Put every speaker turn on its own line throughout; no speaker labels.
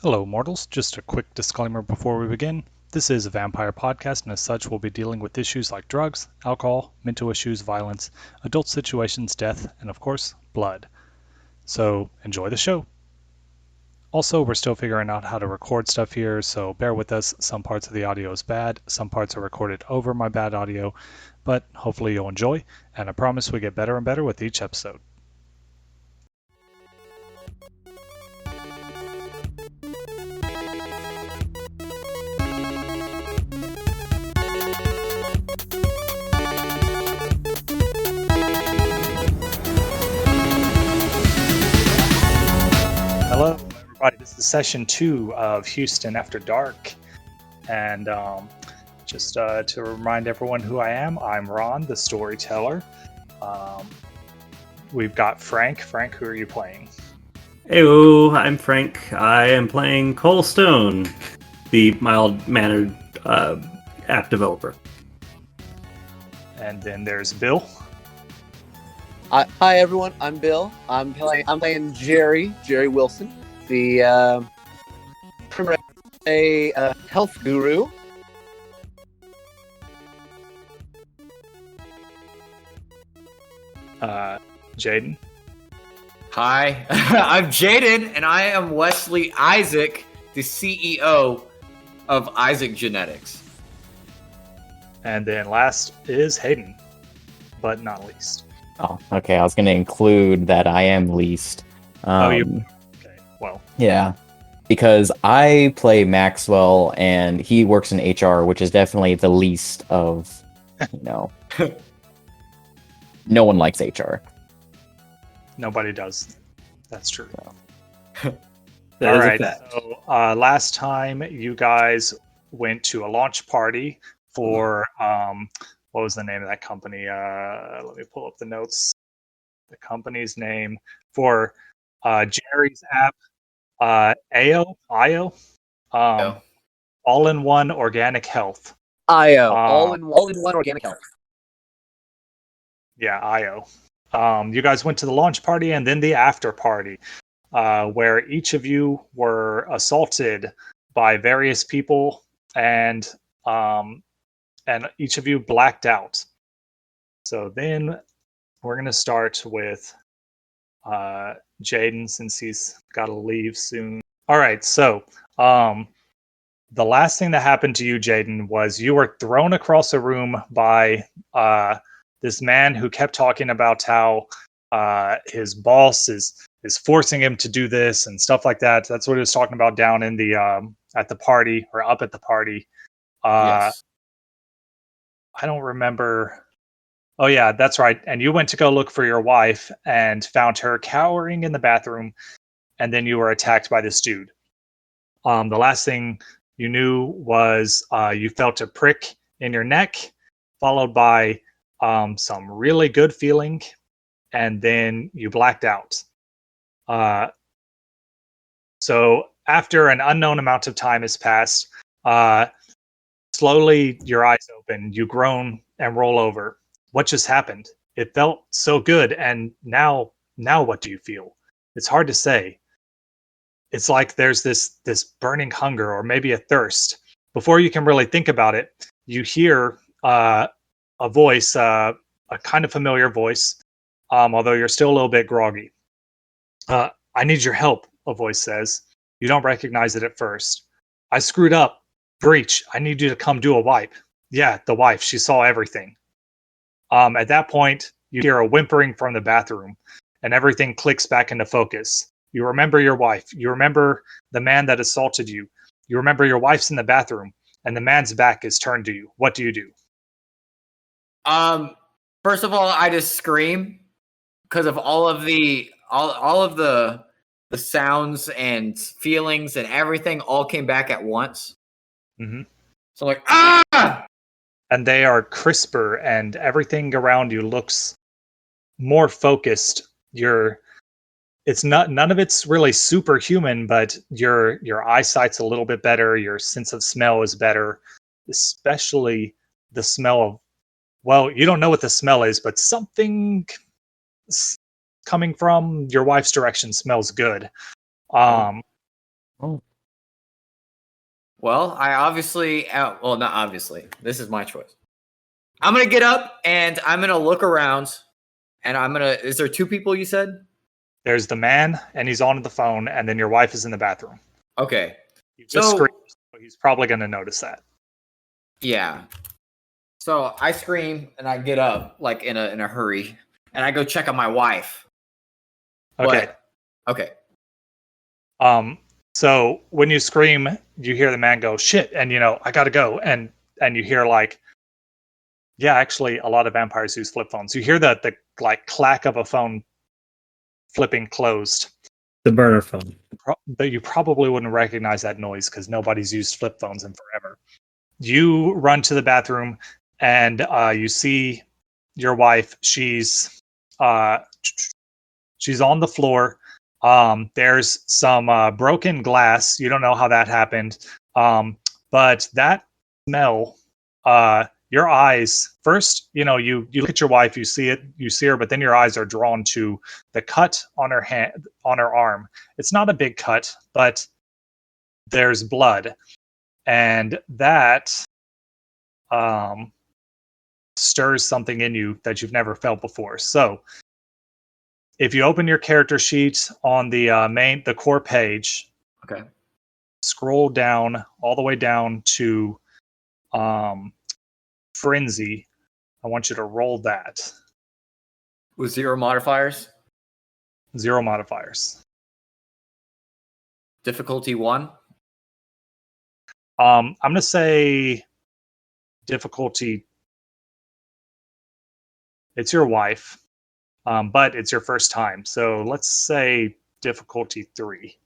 Hello, mortals. Just a quick disclaimer before we begin. This is a vampire podcast, and as such, we'll be dealing with issues like drugs, alcohol, mental issues, violence, adult situations, death, and of course, blood. So, enjoy the show. Also, we're still figuring out how to record stuff here, so bear with us. Some parts of the audio is bad, some parts are recorded over my bad audio, but hopefully you'll enjoy, and I promise we get better and better with each episode. Hello, everybody. This is session 2 of Houston After Dark. And just to remind everyone who I am, I'm Ron, the storyteller. We've got Frank. Frank, who are you playing?
Heyo, I'm Frank. I am playing Cole Stone, the mild-mannered app developer.
And then there's Bill.
Hi everyone, I'm Bill. I'm playing Jerry Wilson, the health guru.
Jaden.
Hi, I'm Jaden, and I am Wesley Isaac, the CEO of Isaac Genetics.
And then last is Hayden, but not least.
Oh, okay. I was going to include that I am least.
Okay, well.
Yeah, because I play Maxwell and he works in HR, which is definitely the least of, no one likes HR.
Nobody does. That's true.
That
All
is a
right.
fact.
So last time you guys went to a launch party for what was the name of that company? Let me pull up the notes. The company's name for Jerry's app, IO, All-in-One Organic Health.
IO, all-in-one organic health.
Yeah, IO. You guys went to the launch party and then the after party, where each of you were assaulted by various people, and each of you blacked out. So then we're going to start with Jaden, since he's got to leave soon. All right, so the last thing that happened to you, Jaden, was you were thrown across a room by this man who kept talking about how his boss is forcing him to do this and stuff like that. That's what he was talking about down in the at the party, or up at the party.
Yes.
I don't remember. Oh yeah, that's right. And you went to go look for your wife and found her cowering in the bathroom, and then you were attacked by this dude. The last thing you knew was you felt a prick in your neck, followed by some really good feeling, and then you blacked out. So after an unknown amount of time has passed, slowly your eyes open, you groan and roll over. What just happened? It felt so good, and now what do you feel? It's hard to say. It's like there's this burning hunger, or maybe a thirst. Before you can really think about it, you hear a voice, a kind of familiar voice, although you're still a little bit groggy. I need your help, a voice says. You don't recognize it at first. I screwed up. Breach, I need you to come do a wipe. Yeah, the wife, she saw everything. At that point, you hear a whimpering from the bathroom, and everything clicks back into focus. You remember your wife. You remember the man that assaulted you. You remember your wife's in the bathroom, and the man's back is turned to you. What do you do?
First of all, I just scream because of all of the sounds and feelings and everything all came back at once.
Mm-hmm.
So I'm like, ah!
And they are crisper, and everything around you looks more focused. None of it's really superhuman, but your eyesight's a little bit better. Your sense of smell is better, especially the smell of, well, you don't know what the smell is, but something coming from your wife's direction smells good.
Oh.
Well, I obviously, well, not obviously. This is my choice. I'm gonna get up and I'm gonna look around, and I'm gonna. Is there 2 people you said?
There's the man, and he's on the phone, and then your wife is in the bathroom.
Okay.
You just
So
screamed, so he's probably going to notice that.
yeah. So I scream and I get up like in a hurry, and I go check on my wife.
Okay.
Okay.
So when you scream, you hear the man go, shit, and I gotta go. And you hear like, yeah, actually a lot of vampires use flip phones. You hear the like clack of a phone flipping closed.
The burner phone.
But you probably wouldn't recognize that noise because nobody's used flip phones in forever. You run to the bathroom and you see your wife. She's on the floor. There's some broken glass. You don't know how that happened. But that smell, your eyes first, you look at your wife, you see her, but then your eyes are drawn to the cut on her hand, on her arm. It's not a big cut, but there's blood. And that stirs something in you that you've never felt before. So if you open your character sheet on the core page,
Okay.
scroll down all the way down to Frenzy. I want you to roll that.
With 0 modifiers.
0 modifiers.
Difficulty 1.
I'm gonna say difficulty. It's your wife, but it's your first time, so let's say difficulty 3.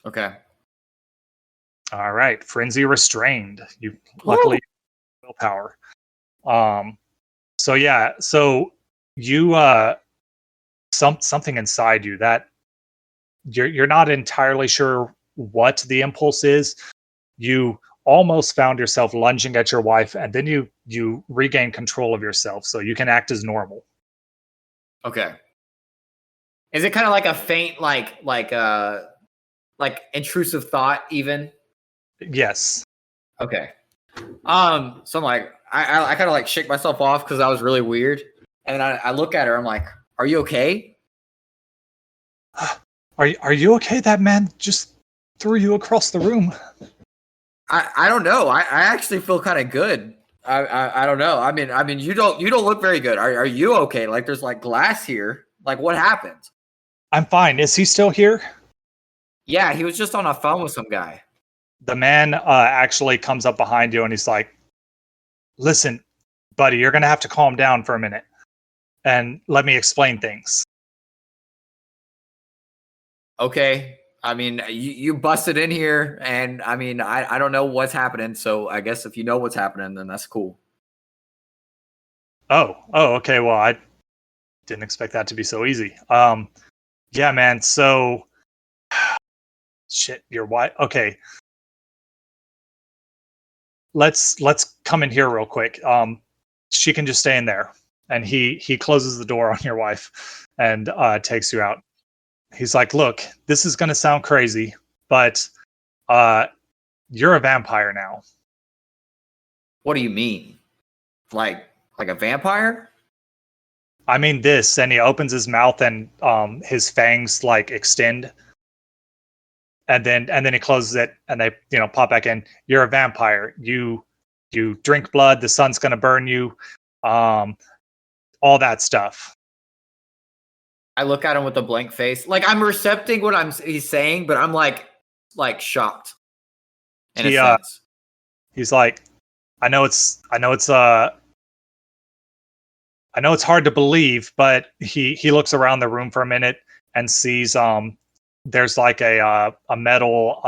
Okay.
All right, Frenzy restrained. You luckily willpower. So yeah, so you something inside you that you're not entirely sure what the impulse is. You almost found yourself lunging at your wife, and then you regain control of yourself, so you can act as normal.
Okay. Is it kind of like a faint, like intrusive thought, even?
Yes.
Okay. So I'm like, I kind of like shake myself off because that was really weird, and I look at her. I'm like, "Are you okay?"
Are you okay? That man just threw you across the room.
I don't know. I actually feel kind of good. I don't know. I mean you don't look very good. Are you okay? Like there's like glass here. Like what happened?
I'm fine. Is he still here?
Yeah, he was just on a phone with some guy.
The man actually comes up behind you and he's like, listen, buddy, you're going to have to calm down for a minute and let me explain things.
Okay. I mean, you busted in here, and I mean, I don't know what's happening. So I guess if you know what's happening, then that's cool.
Oh, okay. Well, I didn't expect that to be so easy. Yeah, man. So, shit, your wife. Okay, let's come in here real quick. She can just stay in there, and he closes the door on your wife and takes you out. He's like, look, this is going to sound crazy, but you're a vampire now.
What do you mean? Like a vampire?
I mean this, and he opens his mouth and his fangs like extend. And then he closes it and they pop back in. You're a vampire. You drink blood, the sun's going to burn you. All that stuff.
I look at him with a blank face. Like I'm recepting what he's saying, but I'm like shocked. In a sense.
He's like, I know it's hard to believe, but he looks around the room for a minute and sees there's like a metal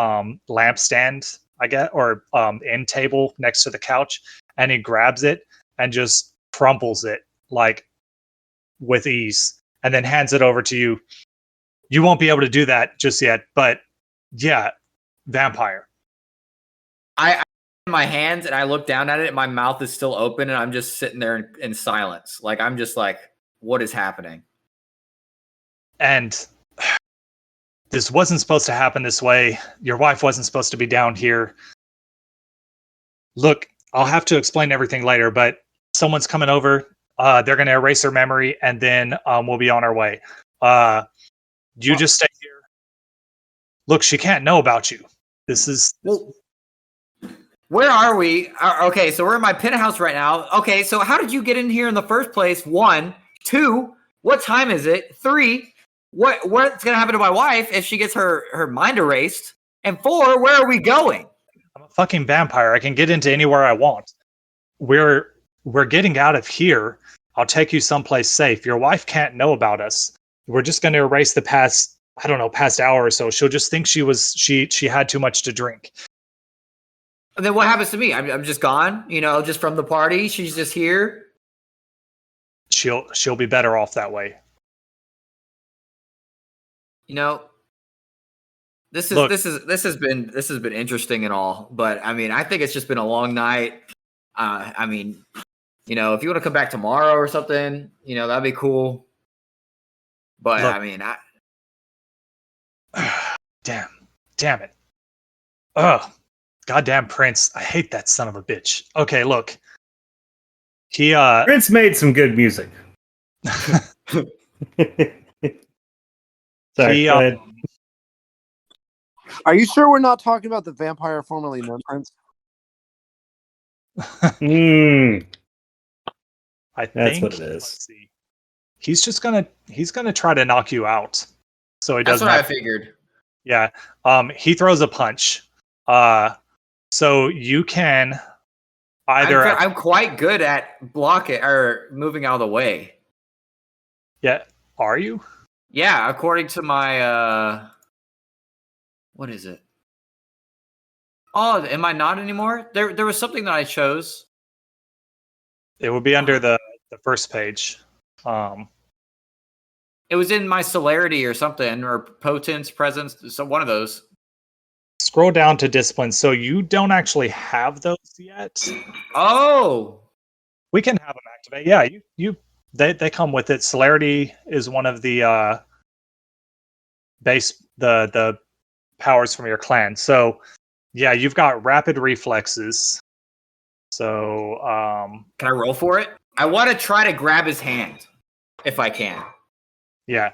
lampstand, I guess, or end table next to the couch, and he grabs it and just crumples it like with ease. And then hands it over to you. You won't be able to do that just yet, but yeah, vampire.
I in my hands and I look down at it and my mouth is still open and I'm just sitting there in silence. Like I'm just like, what is happening?
And this wasn't supposed to happen this way. Your wife wasn't supposed to be down here. Look, I'll have to explain everything later, but someone's coming over. They're going to erase her memory, and then we'll be on our way. You just stay here. Look, she can't know about you. This is...
Well, where are we? Okay, so we're in my penthouse right now. Okay, so how did you get in here in the first place? 1, 2, what time is it? 3, what's gonna happen to my wife if she gets her mind erased? And 4, where are we going?
I'm a fucking vampire. I can get into anywhere I want. We're getting out of here. I'll take you someplace safe. Your wife can't know about us. We're just going to erase the past, I don't know, past hour or so. She'll just think she had too much to drink.
And then what happens to me? I'm just gone, just from the party. She's just here.
She'll be better off that way.
This has been interesting and all, but I mean, I think it's just been a long night. I mean, if you want to come back tomorrow or something, that'd be cool. But
look,
I mean,
damn it. Ugh. Goddamn Prince. I hate that son of a bitch. Okay, look.
Prince made some good music. Sorry, go ahead.
Are you sure we're not talking about the vampire formerly known Prince?
Mm,
I
that's
think
what it is.
Let's see. He's gonna try to knock you out. So he
that's
doesn't
what I
have,
figured.
yeah. He throws a punch. So you can either
I'm quite good at blocking or moving out of the way.
Yeah. Are you?
Yeah, according to my what is it? Oh, am I not anymore? There was something that I chose.
It would be under the first page.
It was in my celerity or something, or potence, presence, so one of those.
Scroll down to discipline. So you don't actually have those yet.
Oh,
We can have them activate. Yeah, they come with it. Celerity is one of the base the powers from your clan. So yeah, you've got rapid reflexes. So
can I roll for it? I want to try to grab his hand if I can.
yeah.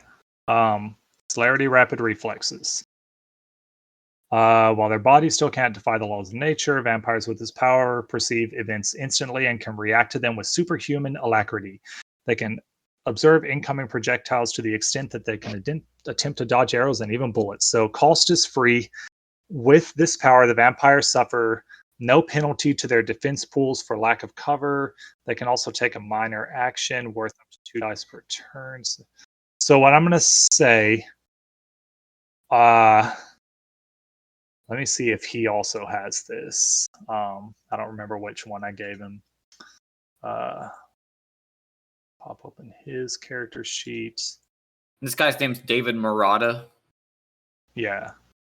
Celerity, rapid reflexes. While their bodies still can't defy the laws of nature, vampires with this power perceive events instantly and can react to them with superhuman alacrity. They can observe incoming projectiles to the extent that they can attempt to dodge arrows and even bullets. So cost is free. With this power, the vampires suffer no penalty to their defense pools for lack of cover. They can also take a minor action worth up to 2 dice per turn. So what I'm going to say... let me see if he also has this. I don't remember which one I gave him. Pop open his character sheet.
This guy's name's David Murata.
Yeah.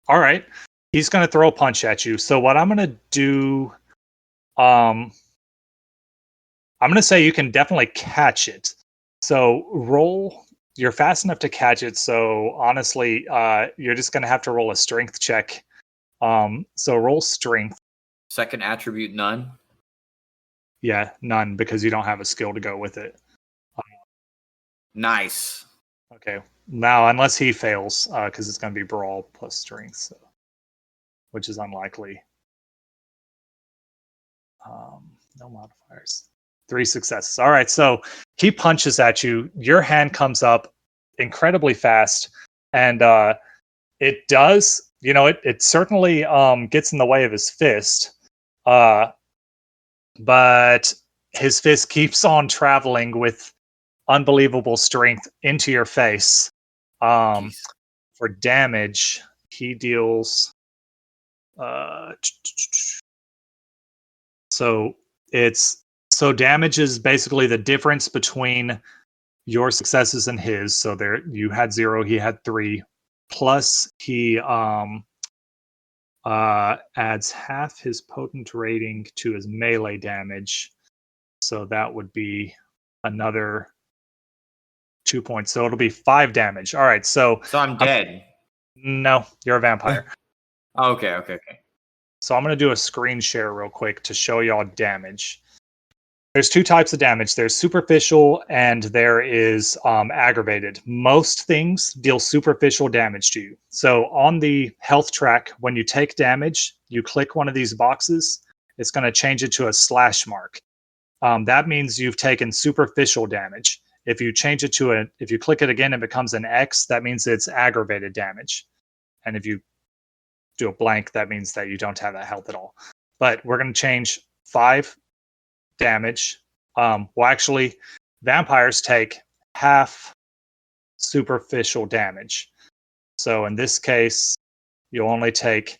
All right. He's going to throw a punch at you. So what I'm going to do, I'm going to say you can definitely catch it. So roll. You're fast enough to catch it. So honestly, you're just going to have to roll a strength check. So roll strength.
Second attribute, none.
Yeah, none, because you don't have a skill to go with it.
Nice.
Okay. Now, unless he fails, because it's going to be brawl plus strength, so, which is unlikely. No modifiers. 3 successes. All right, so he punches at you. Your hand comes up incredibly fast, and it does... it certainly gets in the way of his fist, but his fist keeps on traveling with unbelievable strength into your face. For damage, he deals... So damage is basically the difference between your successes and his. So there, you had 0, he had 3. Plus, he adds half his potent rating to his melee damage. So that would be another 2 points. So it'll be 5 damage. All right. So
I'm dead.
No, you're a vampire.
Okay.
So I'm going to do a screen share real quick to show y'all damage. There's two types of damage. There's superficial and there is aggravated. Most things deal superficial damage to you. So on the health track, when you take damage, you click one of these boxes. It's going to change it to a slash mark. That means you've taken superficial damage. If you change it to if you click it again, it becomes an X. That means it's aggravated damage. And if you do a blank, that means that you don't have that health at all. But we're going to change 5 damage. Well, actually, vampires take half superficial damage. So in this case, you'll only take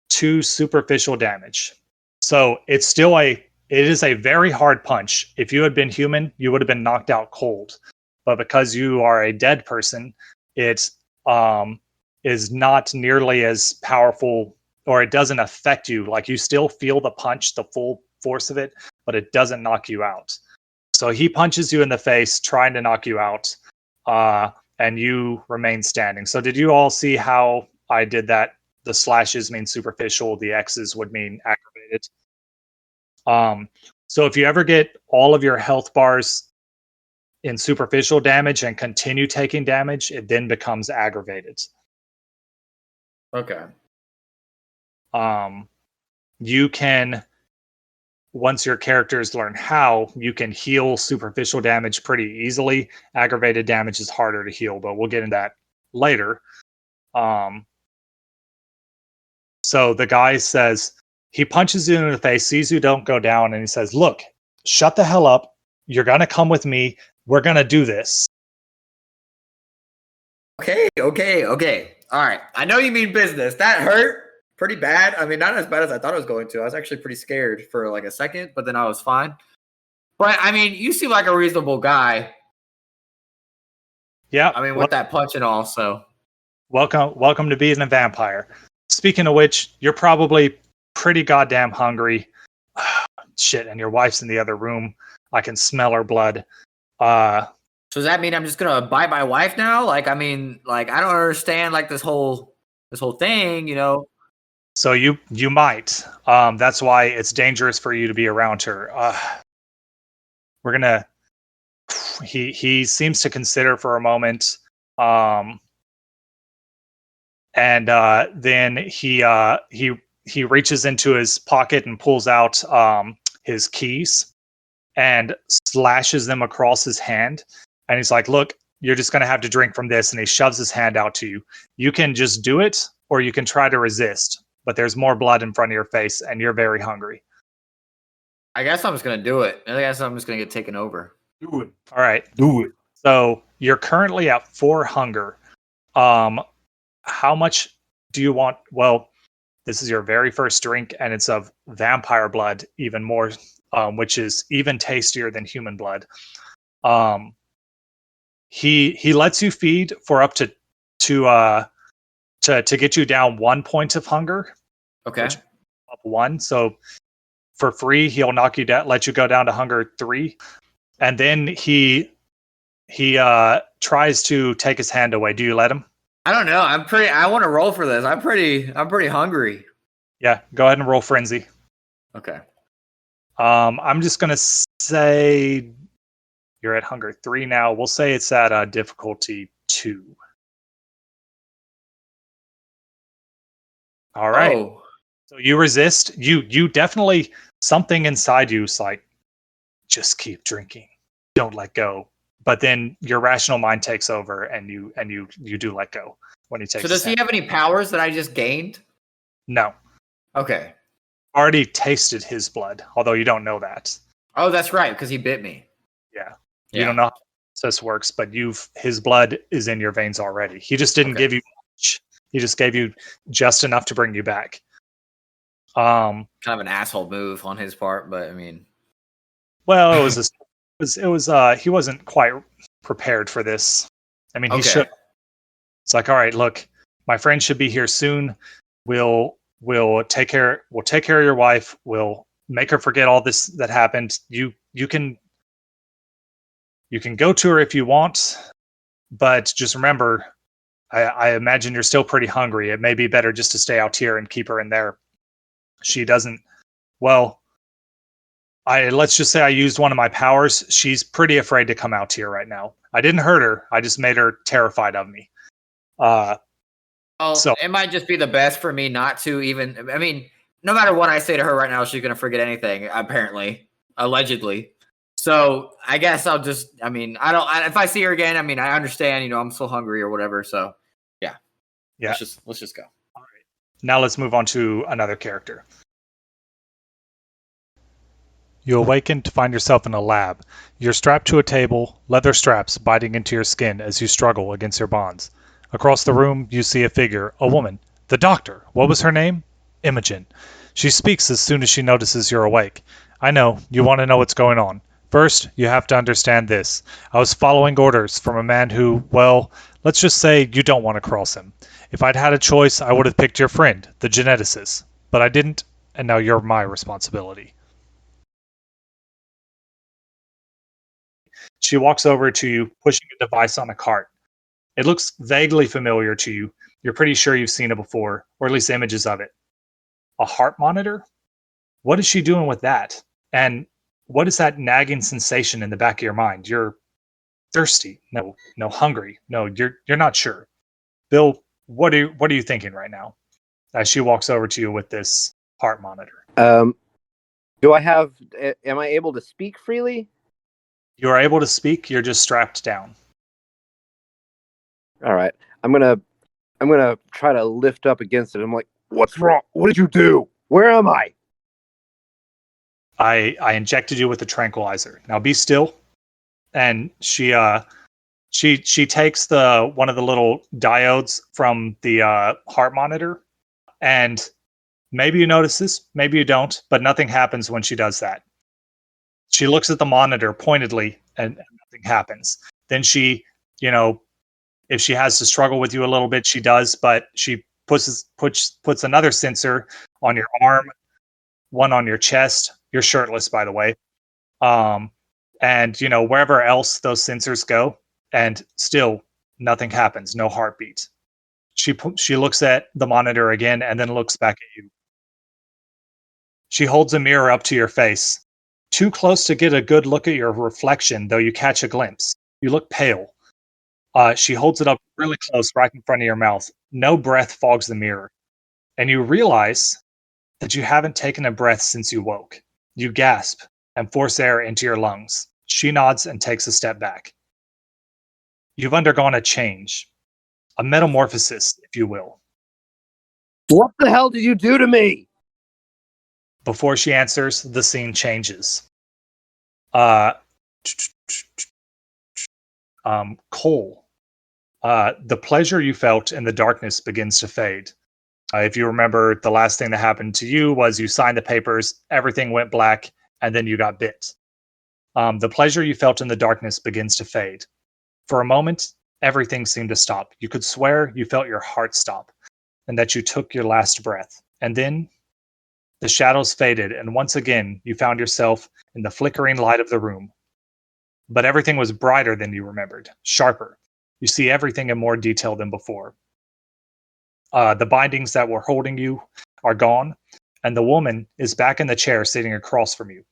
2 superficial damage. So it's still it is a very hard punch. If you had been human, you would have been knocked out cold. But because you are a dead person, it is not nearly as powerful, or it doesn't affect you. Like, you still feel the punch, the full force of it, but it doesn't knock you out. So he punches you in the face, trying to knock you out, and you remain standing. So did you all see how I did that? The slashes mean superficial, the X's would mean aggravated. So if you ever get all of your health bars in superficial damage and continue taking damage, it then becomes aggravated.
Okay.
You can, once your characters learn how, you can heal superficial damage pretty easily. Aggravated damage is harder to heal, but we'll get into that later. So the guy says, he punches you in the face, sees you don't go down, and he says, look, shut the hell up. You're going to come with me. We're going to do this.
Okay. All right. I know you mean business. That hurt pretty bad. I mean, not as bad as I thought it was going to. I was actually pretty scared for like a second, but then I was fine. But I mean, you seem like a reasonable guy.
Yeah.
I mean, with that punch and all, so.
Welcome to being a vampire. Speaking of which, you're probably pretty goddamn hungry. Shit, and your wife's in the other room. I can smell her blood.
So does that mean I'm just gonna bite my wife now? Like, I mean, like, I don't understand like this whole thing, you know.
So you might. That's why it's dangerous for you to be around her. We're gonna. He seems to consider for a moment, and then he reaches into his pocket and pulls out his keys and slashes them across his hand. And he's like, look, you're just going to have to drink from this. And he shoves his hand out to you. You can just do it, or you can try to resist. But there's more blood in front of your face, and you're very hungry.
I guess I'm just going to do it. I guess I'm just going to get taken over.
Do it. All right. Do it. So you're currently at 4 hunger. How much do you want? Well, this is your very first drink, and it's of vampire blood, even more, which is even tastier than human blood. He lets you feed for up to get you down 1 point of hunger.
Okay.
Up 1. So for free, he'll knock you down, let you go down to hunger 3, and then he tries to take his hand away. Do you let him?
I don't know. I want to roll for this. I'm pretty hungry.
Yeah, go ahead and roll frenzy.
Okay.
I'm just gonna say you're at hunger 3 now. We'll say it's at difficulty 2. All right.
Oh.
So you resist. You definitely, something inside you is like, just keep drinking. Don't let go. But then your rational mind takes over, and you do let go when he takes.
So does he have any powers that I just gained?
No.
Okay.
Already tasted his blood, although you don't know that.
Oh, that's right, because he bit me.
Yeah. You don't know how the process works, but his blood is in your veins already. He just didn't give you much. He just gave you just enough to bring you back.
Kind of an asshole move on his part, but I mean,
well, it was he wasn't quite prepared for this. I mean, he should. It's like, all right, look, my friend should be here soon. We'll take care of your wife. We'll make her forget all this that happened. You can go to her if you want, but just remember, I imagine you're still pretty hungry. It may be better just to stay out here and keep her in there She doesn't, well, let's just say I used one of my powers. She's pretty afraid to come out here right now. I didn't hurt her. I just made her terrified of me. So
it might just be the best for me not to even. I mean, no matter what I say to her right now, she's gonna forget anything. Apparently, allegedly. So I guess I'll just. I mean, if I see her again, I mean, I understand. You know, I'm still hungry or whatever. So yeah. Let's just go.
All right. Now let's move on to another character. You awaken to find yourself in a lab. You're strapped to a table, leather straps biting into your skin as you struggle against your bonds. Across the room, you see a figure, a woman. The doctor. What was her name? Imogen. She speaks as soon as she notices you're awake. I know, you want to know what's going on. First, you have to understand this. I was following orders from a man who, well, let's just say you don't want to cross him. If I'd had a choice, I would have picked your friend, the geneticist. But I didn't, and now you're my responsibility. She walks over to you, pushing a device on a cart. It looks vaguely familiar to you. You're pretty sure you've seen it before, or at least images of it. A heart monitor? What is she doing with that? And what is that nagging sensation in the back of your mind? You're thirsty. No, hungry. No, you're not sure. Bill, what are you thinking right now? As she walks over to you with this heart monitor.
Am I able to speak freely?
You are able to speak, you're just strapped down.
All right. I'm gonna try to lift up against it. I'm like, what's wrong? What did you do? Where am I?
I injected you with a tranquilizer. Now be still. And she takes one of the little diodes from the heart monitor, and maybe you notice this, maybe you don't, but nothing happens when she does that. She looks at the monitor pointedly and nothing happens. Then she, if she has to struggle with you a little bit, she does, but she puts another sensor on your arm, one on your chest. You're shirtless, by the way. And wherever else those sensors go, and still nothing happens, no heartbeat. She looks at the monitor again and then looks back at you. She holds a mirror up to your face. Too close to get a good look at your reflection, though you catch a glimpse. You look pale. She holds it up really close, right in front of your mouth. No breath fogs the mirror. And you realize that you haven't taken a breath since you woke. You gasp and force air into your lungs. She nods and takes a step back. You've undergone a change. A metamorphosis, if you will.
What the hell did you do to me?
Before she answers, the scene changes. Cole. The pleasure you felt in the darkness begins to fade. If you remember, the last thing that happened to you was you signed the papers, everything went black, and then you got bit. The pleasure you felt in the darkness begins to fade. For a moment, everything seemed to stop. You could swear you felt your heart stop, and that you took your last breath. And then the shadows faded, and once again, you found yourself in the flickering light of the room. But everything was brighter than you remembered, sharper. You see everything in more detail than before. The bindings that were holding you are gone, and the woman is back in the chair sitting across from you.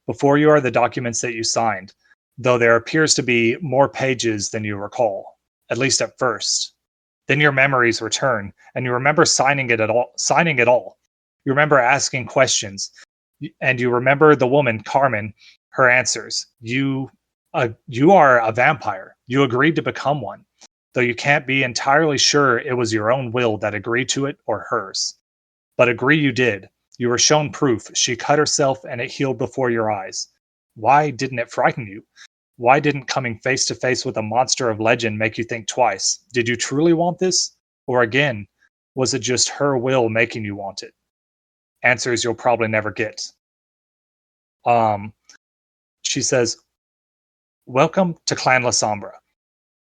Before you are the documents that you signed, though there appears to be more pages than you recall, at least at first. Then your memories return, and you remember signing it all. You remember asking questions, and you remember the woman, Carmen, her answers. You are a vampire. You agreed to become one, though you can't be entirely sure it was your own will that agreed to it or hers. But agree you did. You were shown proof. She cut herself and it healed before your eyes. Why didn't it frighten you? Why didn't coming face to face with a monster of legend make you think twice? Did you truly want this? Or again, was it just her will making you want it? Answers you'll probably never get. She says, "Welcome to Clan La Sombra.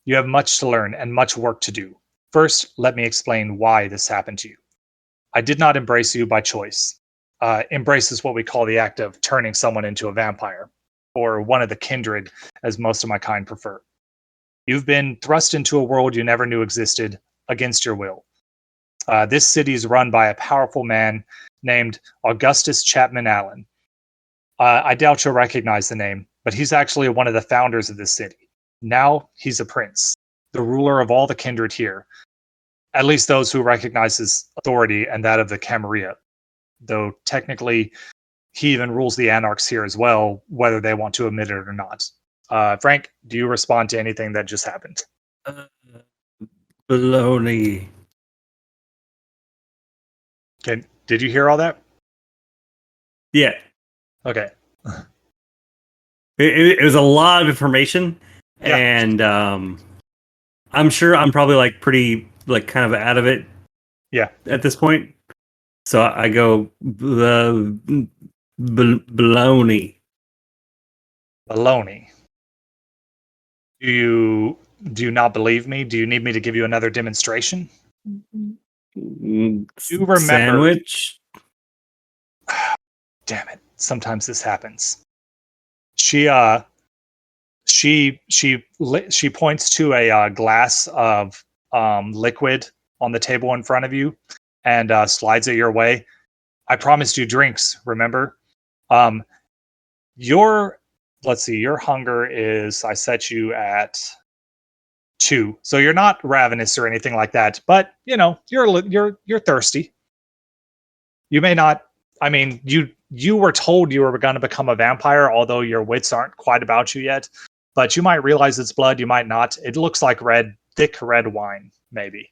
You have much to learn and much work to do. First, let me explain why this happened to you. I did not embrace you by choice. Embrace is what we call the act of turning someone into a vampire, or one of the kindred, as most of my kind prefer. You've been thrust into a world you never knew existed against your will. This city is run by a powerful man named Augustus Chapman Allen. I doubt you'll recognize the name, but he's actually one of the founders of this city. Now he's a prince, the ruler of all the kindred here, at least those who recognize his authority and that of the Camarilla, though technically he even rules the anarchs here as well, whether they want to admit it or not. Frank, do you respond to anything that just happened?
Baloney.
Okay, did you hear all that?
Yeah.
Okay.
It was a lot of information,
Yeah.
and I'm sure I'm probably like pretty like kind of out of it.
Yeah.
At this point, so I go baloney.
Baloney. Do you not believe me? Do you need me to give you another demonstration? Do you remember?
Sandwich.
Damn it! Sometimes this happens. She points to a glass of liquid on the table in front of you, and slides it your way. I promised you drinks. Remember? Let's see. Your hunger is. I set you at 2, so you're not ravenous or anything like that. But you know, you're thirsty. You may not. I mean, you were told you were going to become a vampire, although your wits aren't quite about you yet. But you might realize it's blood. You might not. It looks like thick red wine, maybe.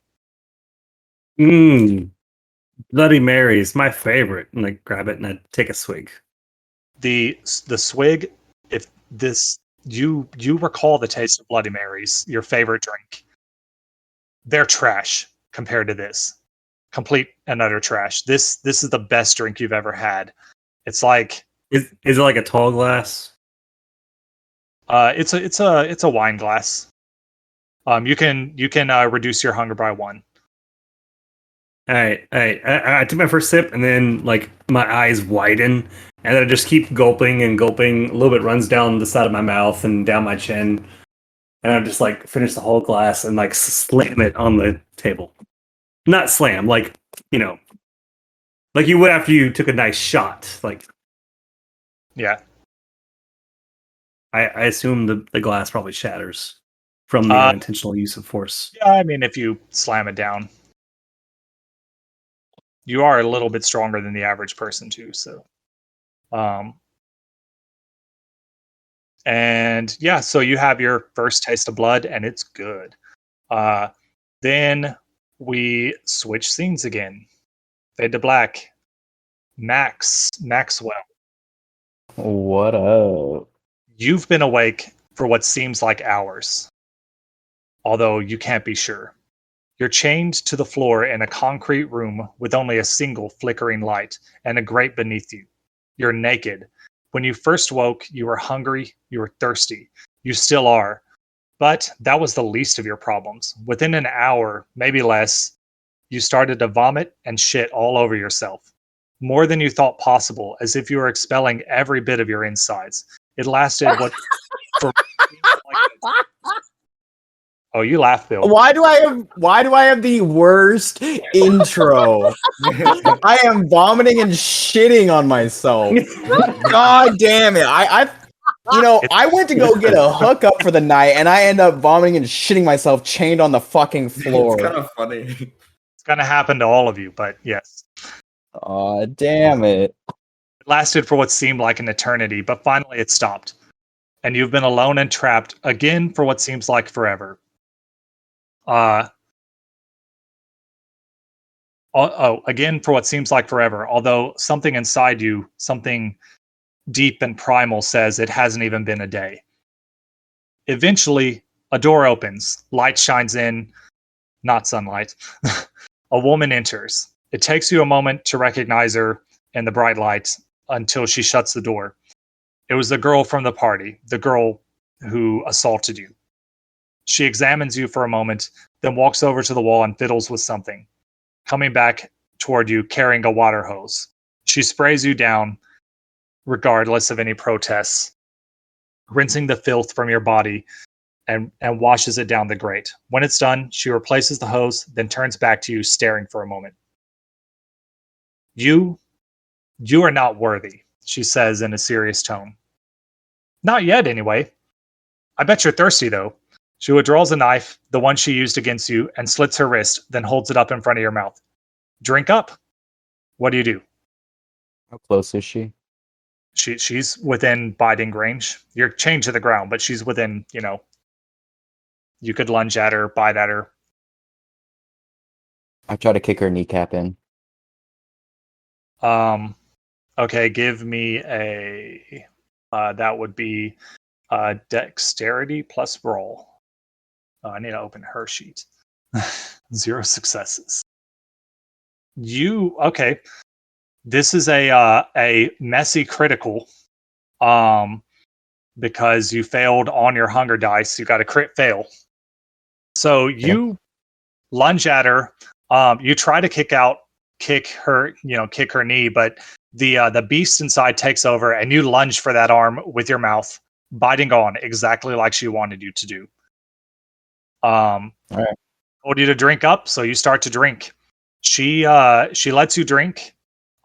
Bloody Mary's my favorite. And I grab it and I take a swig.
The swig. If this you recall the taste of Bloody Mary's, your favorite drink. They're trash compared to this. Complete and utter trash. This is the best drink you've ever had. It's like
is it like a tall glass?
It's a wine glass. You can reduce your hunger by 1.
All right. I took my first sip, and then like my eyes widen, and then I just keep gulping and gulping. A little bit runs down the side of my mouth and down my chin, and I just like finish the whole glass and like slam it on the table. Not slam, like like you would after you took a nice shot. Like,
yeah.
I assume the glass probably shatters from the unintentional use of force.
Yeah, I mean, if you slam it down. You are a little bit stronger than the average person too, so. And yeah, so you have your first taste of blood, and it's good. Then we switch scenes again. Fade to black. Maxwell.
What up?
You've been awake for what seems like hours, although you can't be sure. You're chained to the floor in a concrete room with only a single flickering light and a grate beneath you. You're naked. When you first woke, you were hungry, you were thirsty. You still are. But that was the least of your problems. Within an hour, maybe less, you started to vomit and shit all over yourself. More than you thought possible, as if you were expelling every bit of your insides. It lasted Oh, you laugh, Bill.
Why do I have the worst intro? I am vomiting and shitting on myself. God damn it. I went to go get a hookup for the night and I end up vomiting and shitting myself chained on the fucking floor.
It's kind of funny.
It's going to happen to all of you, but yes.
Aw, damn it.
It lasted for what seemed like an eternity, but finally it stopped. And you've been alone and trapped again for what seems like forever. Again for what seems like forever, although something inside you, something deep and primal says it hasn't even been a day. Eventually, a door opens, light shines in, not sunlight. A woman enters. It takes you a moment to recognize her in the bright light until she shuts the door. It was the girl from the party, the girl who assaulted you. She examines you for a moment, then walks over to the wall and fiddles with something, coming back toward you carrying a water hose. She sprays you down, regardless of any protests, rinsing the filth from your body and washes it down the grate. When it's done, she replaces the hose, then turns back to you, staring for a moment. You You are not worthy, she says in a serious tone. Not yet, anyway. I bet you're thirsty, though. She withdraws a knife, the one she used against you, and slits her wrist, then holds it up in front of your mouth. Drink up. What do you do?
How close is she?
She's within biting range. You're chained to the ground, but she's within, you could lunge at her, bite at her.
I try to kick her kneecap in.
Okay, give me a that would be dexterity plus roll. I need to open her sheet. 0 successes. Okay. This is a messy critical. Because you failed on your hunger dice, you got a crit fail. So you lunge at her. You try to kick her knee, but the beast inside takes over, and you lunge for that arm with your mouth, biting on exactly like she wanted you to do. All right. Told you to drink up, so you start to drink. She lets you drink,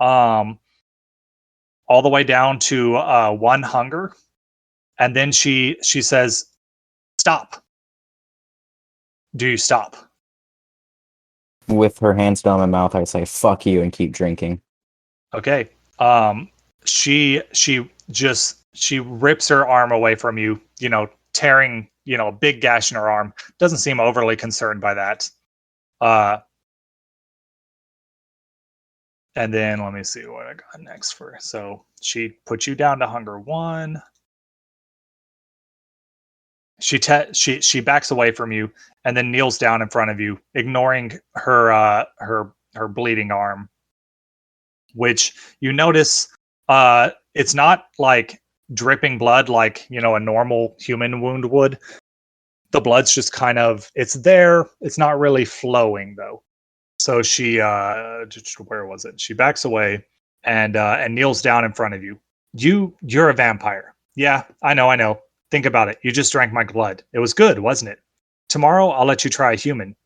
all the way down to 1 hunger, and then she says, "Stop." Do you stop?
With her hands down my mouth, I say, "Fuck you," and keep drinking.
Okay. She rips her arm away from you, tearing, a big gash in her arm. Doesn't seem overly concerned by that. And then let me see what I got next for. So she puts you down to hunger 1. She backs away from you and then kneels down in front of you, ignoring her bleeding arm, which you notice it's not like dripping blood like a normal human wound would. The blood's just kind of, it's there. It's not really flowing though. So she where was it? She backs away and kneels down in front of you. You're a vampire. Yeah, I know. Think about it. You just drank my blood. It was good, wasn't it? Tomorrow I'll let you try a human.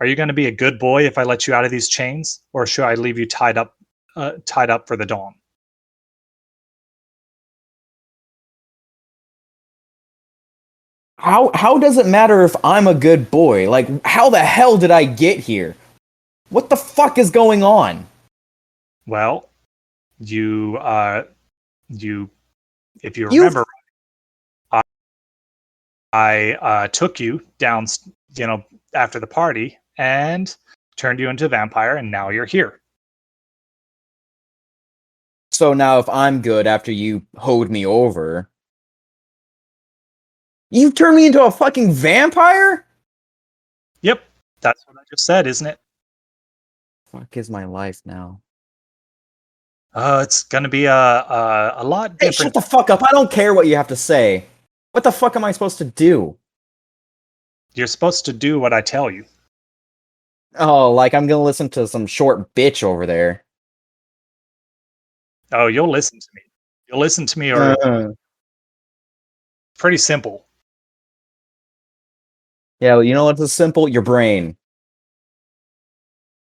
Are you going to be a good boy if I let you out of these chains, or should I leave you tied up for the dawn?
How does it matter if I'm a good boy? Like, how the hell did I get here? What the fuck is going on?
Well, if you remember, I took you down, after the party and turned you into a vampire, and now you're here.
So now if I'm good after you hoed me over, you turned me into a fucking vampire?
Yep, that's what I just said, isn't it?
Fuck is my life now?
It's gonna be a lot different.
Hey, shut the fuck up! I don't care what you have to say. What the fuck am I supposed to do?
You're supposed to do what I tell you.
Oh, like I'm gonna listen to some short bitch over there.
Oh, you'll listen to me. You'll listen to me, or pretty simple.
Yeah, well, you know what's simple? Your brain.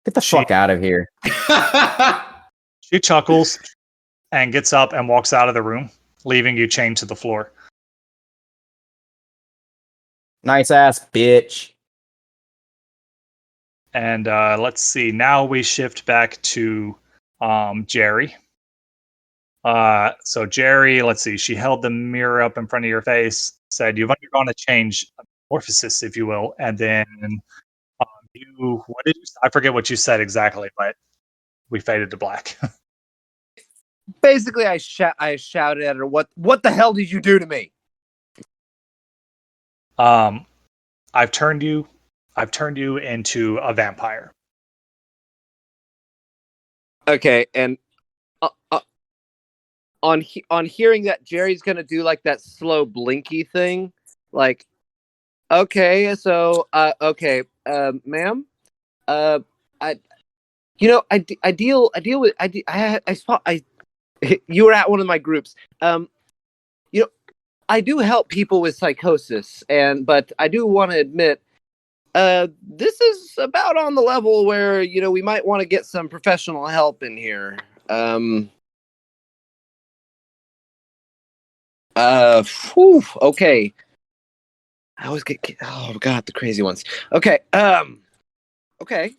Get the fuck out of here.
She chuckles and gets up and walks out of the room, leaving you chained to the floor.
Nice ass bitch.
And let's see. Now we shift back to Jerry. So Jerry, let's see. She held the mirror up in front of your face, said, "You've undergone a change, metamorphosis, if you will." And then what did you? I forget what you said exactly, but we faded to black.
Basically, I shouted at her, "What the hell did you do to me?"
I've turned you into a vampire.
Okay, and on hearing that Jerry's gonna do like that slow blinky thing, like, okay, so okay, ma'am, you were at one of my groups. I do help people with psychosis, but I do want to admit, this is about on the level where we might want to get some professional help in here. Okay. I always get. Oh God, the crazy ones. Okay. Okay.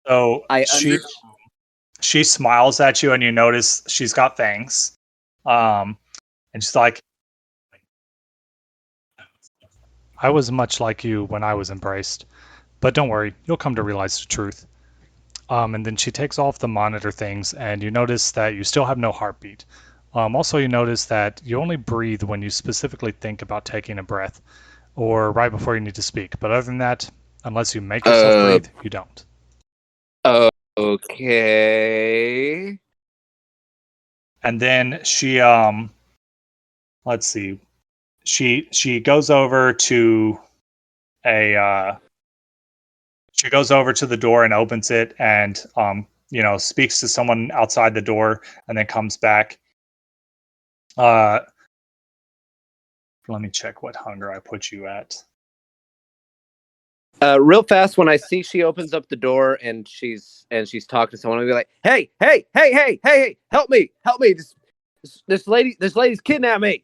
So
I
she smiles at you, and you notice she's got fangs. And she's like, I was much like you when I was embraced, but don't worry, you'll come to realize the truth. And then she takes off the monitor things, and you notice that you still have no heartbeat. Also, you notice that you only breathe when you specifically think about taking a breath, or right before you need to speak. But other than that, unless you make yourself breathe, you don't.
Okay.
And then she, let's see, she goes over to a she goes over to the door and opens it, and speaks to someone outside the door, and then comes back. Let me check what hunger I put you at.
Real fast, when I see she opens up the door and she's talking to someone, I'll be like, hey, help me. This lady's kidnapped me.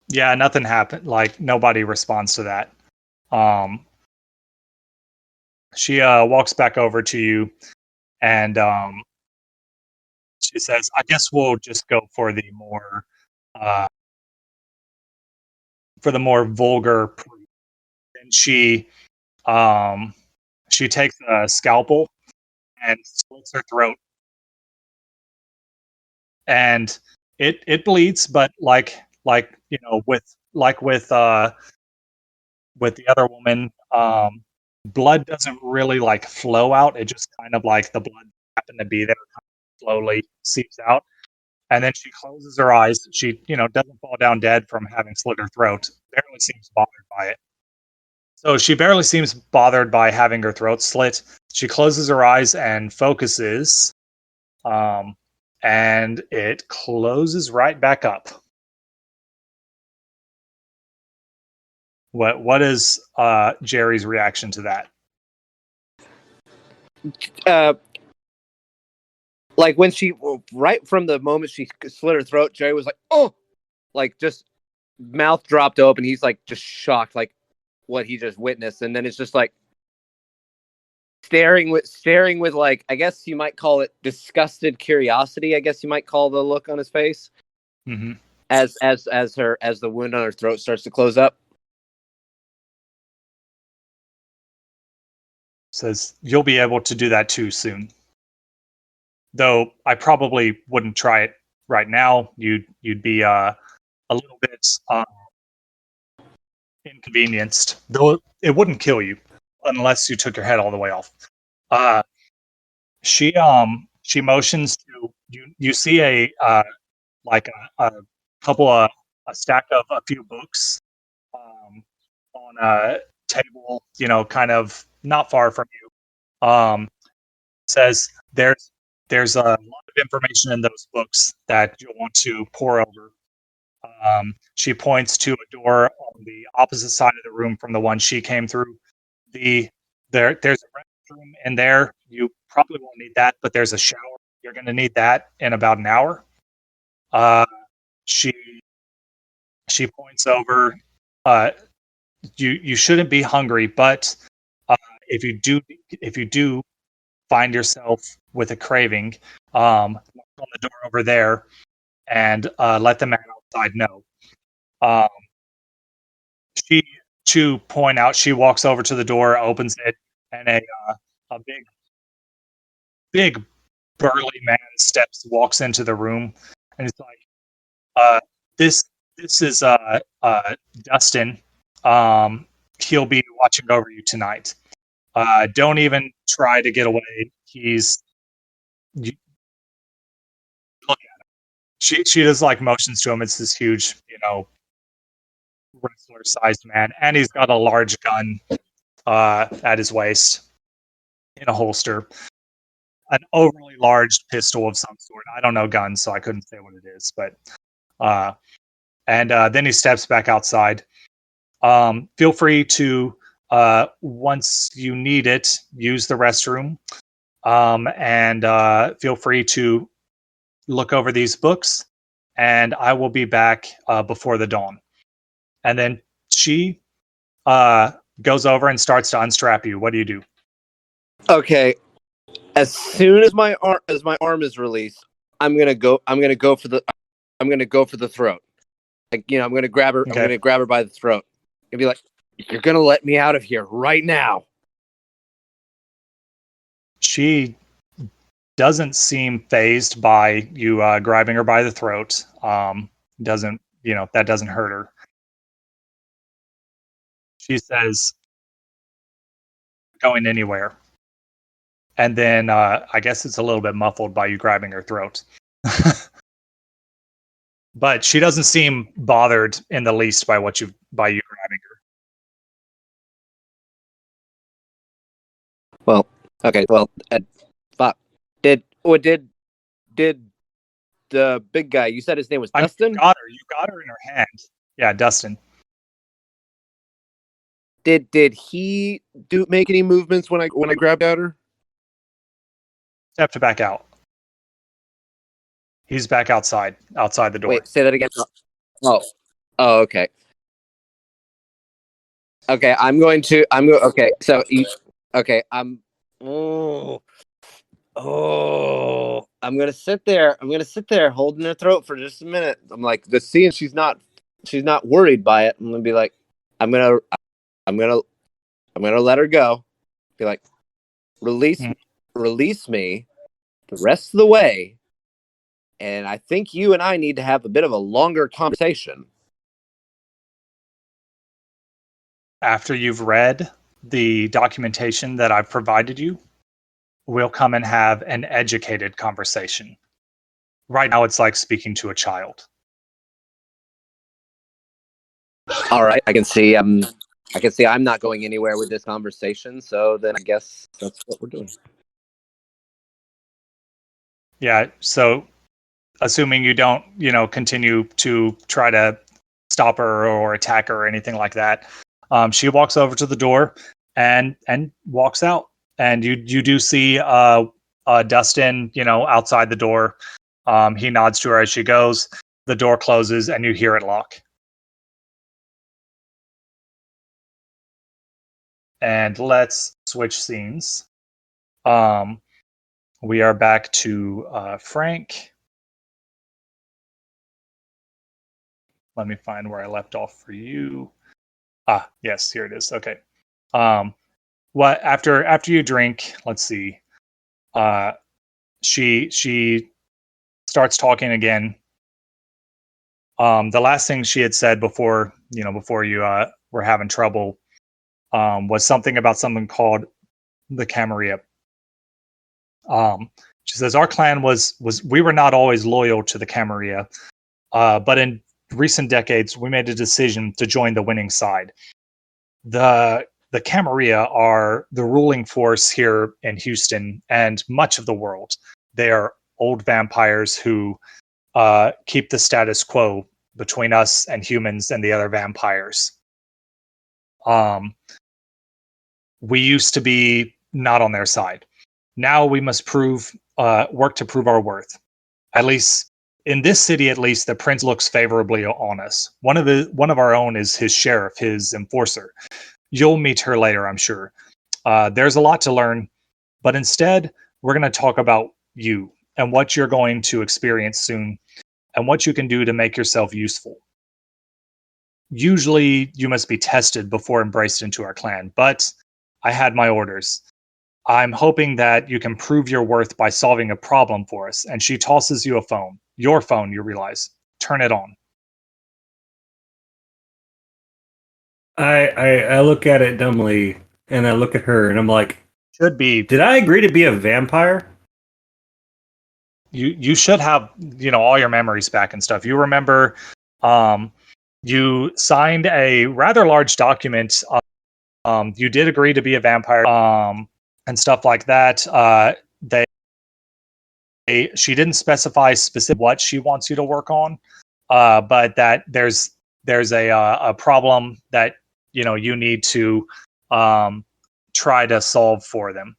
Yeah, nothing happened. Like, nobody responds to that. She walks back over to you, and she says, I guess we'll just go for the more vulgar proof. And she takes a scalpel and slits her throat, and it bleeds, but with the other woman, blood doesn't really like flow out. It just kind of like the blood happened to be there, kind of slowly seeps out. And then she closes her eyes. She, doesn't fall down dead from having slit her throat. Barely seems bothered by it. So she barely seems bothered by having her throat slit. She closes her eyes and focuses, and it closes right back up. What is Jerry's reaction to that?
Like when she, right from the moment she slit her throat, Jerry was like, oh, like just mouth dropped open. He's like just shocked, like what he just witnessed. And then it's just like staring with like, I guess you might call it disgusted curiosity. I guess you might call the look on his face.
Mm-hmm.
As the wound on her throat starts to close up.
Says, you'll be able to do that too soon. Though I probably wouldn't try it right now. You'd be a little bit inconvenienced. Though it wouldn't kill you unless you took your head all the way off. She motions to you. You see a couple of a stack of a few books on a table, kind of not far from you. Says there's a lot of information in those books that you'll want to pour over. She points to a door on the opposite side of the room from the one she came through. There's a restroom in there. You probably won't need that, but there's a shower. You're going to need that in about an hour. She points over. You shouldn't be hungry, but if you do find yourself with a craving, knock on the door over there and let the man outside know. To point out, she walks over to the door, opens it, and a big burly man walks into the room, and he's like, this is Dustin. He'll be watching over you tonight. Don't even try to get away. Look at him. She does like motions to him. It's this huge, wrestler-sized man, and he's got a large gun at his waist in a holster. An overly large pistol of some sort. I don't know guns, so I couldn't say what it is. But and then he steps back outside. Feel free to, once you need it, use the restroom. And feel free to look over these books, and I will be back before the dawn. And then she goes over and starts to unstrap you. What do you do?
Okay. As soon as my arm is released, I'm gonna go for the throat. Like, I'm gonna grab her.
Okay.
I'm gonna grab her by the throat and be like, "You're gonna let me out of here right now."
She doesn't seem phased by you grabbing her by the throat. Doesn't that doesn't hurt her. She says, "Going anywhere." And then I guess it's a little bit muffled by you grabbing her throat. But she doesn't seem bothered in the least by you grabbing her.
Well, okay. Well, fuck. Did the big guy? You said his name was Dustin.
You got her in her hand. Yeah, Dustin.
Did he make any movements when I grabbed at her?
Stepped back out. He's back outside the door.
Wait, say that again. Oh, okay. Okay, okay. So, I'm gonna sit there holding her throat for just a minute. I'm like, seeing she's not worried by it. I'm gonna be like, I'm gonna let her go. Be like, release me the rest of the way. And I think you and I need to have a bit of a longer conversation.
After you've read the documentation that I've provided you, we'll come and have an educated conversation. Right now, it's like speaking to a child.
All right, I can see I'm not going anywhere with this conversation. So then I guess that's what we're doing.
Yeah. So, assuming you don't, continue to try to stop her or attack her or anything like that, she walks over to the door and walks out. And you do see Dustin, outside the door. He nods to her as she goes. The door closes, and you hear it lock. And let's switch scenes. We are back to Frank. Let me find where I left off for you. Yes, here it is. Okay. What after you drink? Let's see. She starts talking again. The last thing she had said before you were having trouble was something about something called the Camarilla. She says our clan was we were not always loyal to the Camarilla, but in recent decades we made a decision to join the winning side. The Camarilla are the ruling force here in Houston and much of the world. They are old vampires who keep the status quo between us and humans and the other vampires. We used to be not on their side. Now we must work to prove our worth. At least in this city, the prince looks favorably on us. One of our own is his sheriff, his enforcer. You'll meet her later, I'm sure. There's a lot to learn, but instead, we're going to talk about you and what you're going to experience soon and what you can do to make yourself useful. Usually, you must be tested before embraced into our clan, but I had my orders. I'm hoping that you can prove your worth by solving a problem for us. And she tosses you a phone. Your phone, you realize. Turn it on.
I look at it dumbly, and I look at her, and I'm like,
should be.
Did I agree to be a vampire?
You should have, all your memories back and stuff. You remember, you signed a rather large document. You did agree to be a vampire, and stuff like that. She didn't specify specific what she wants you to work on, but that there's a problem that you need to try to solve for them.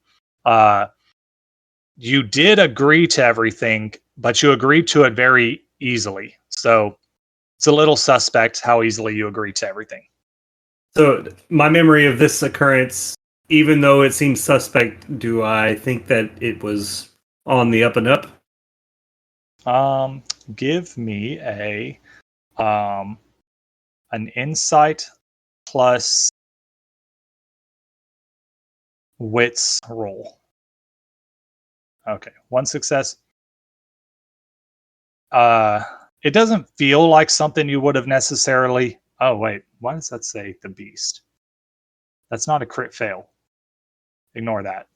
you did agree to everything, but you agreed to it very easily. So it's a little suspect how easily you agreed to everything.
So my memory of this occurrence, even though it seems suspect, do I think that it was on the up and up?
Give me an insight plus wits roll. Okay, 1 success. It doesn't feel like something you would have necessarily. Oh wait, why does that say the beast? That's not a crit fail. Ignore that.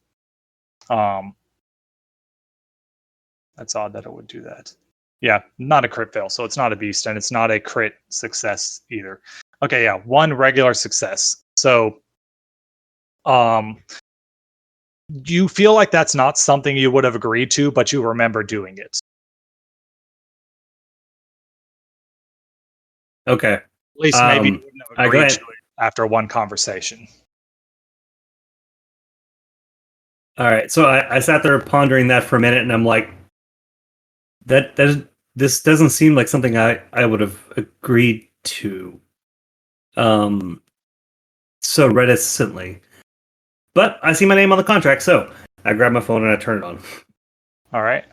That's odd that it would do that. Yeah, not a crit fail, so it's not a beast, and it's not a crit success either. Okay, yeah, 1 regular success. So, you feel like that's not something you would have agreed to, but you remember doing it.
Okay.
At least maybe you wouldn't have
go
agreed
ahead.
to it after one conversation.
All right. So I sat there pondering that for a minute, and I'm like, this doesn't seem like something I would have agreed to. So reticently. But I see my name on the contract, so I grab my phone and I turn it on.
All right.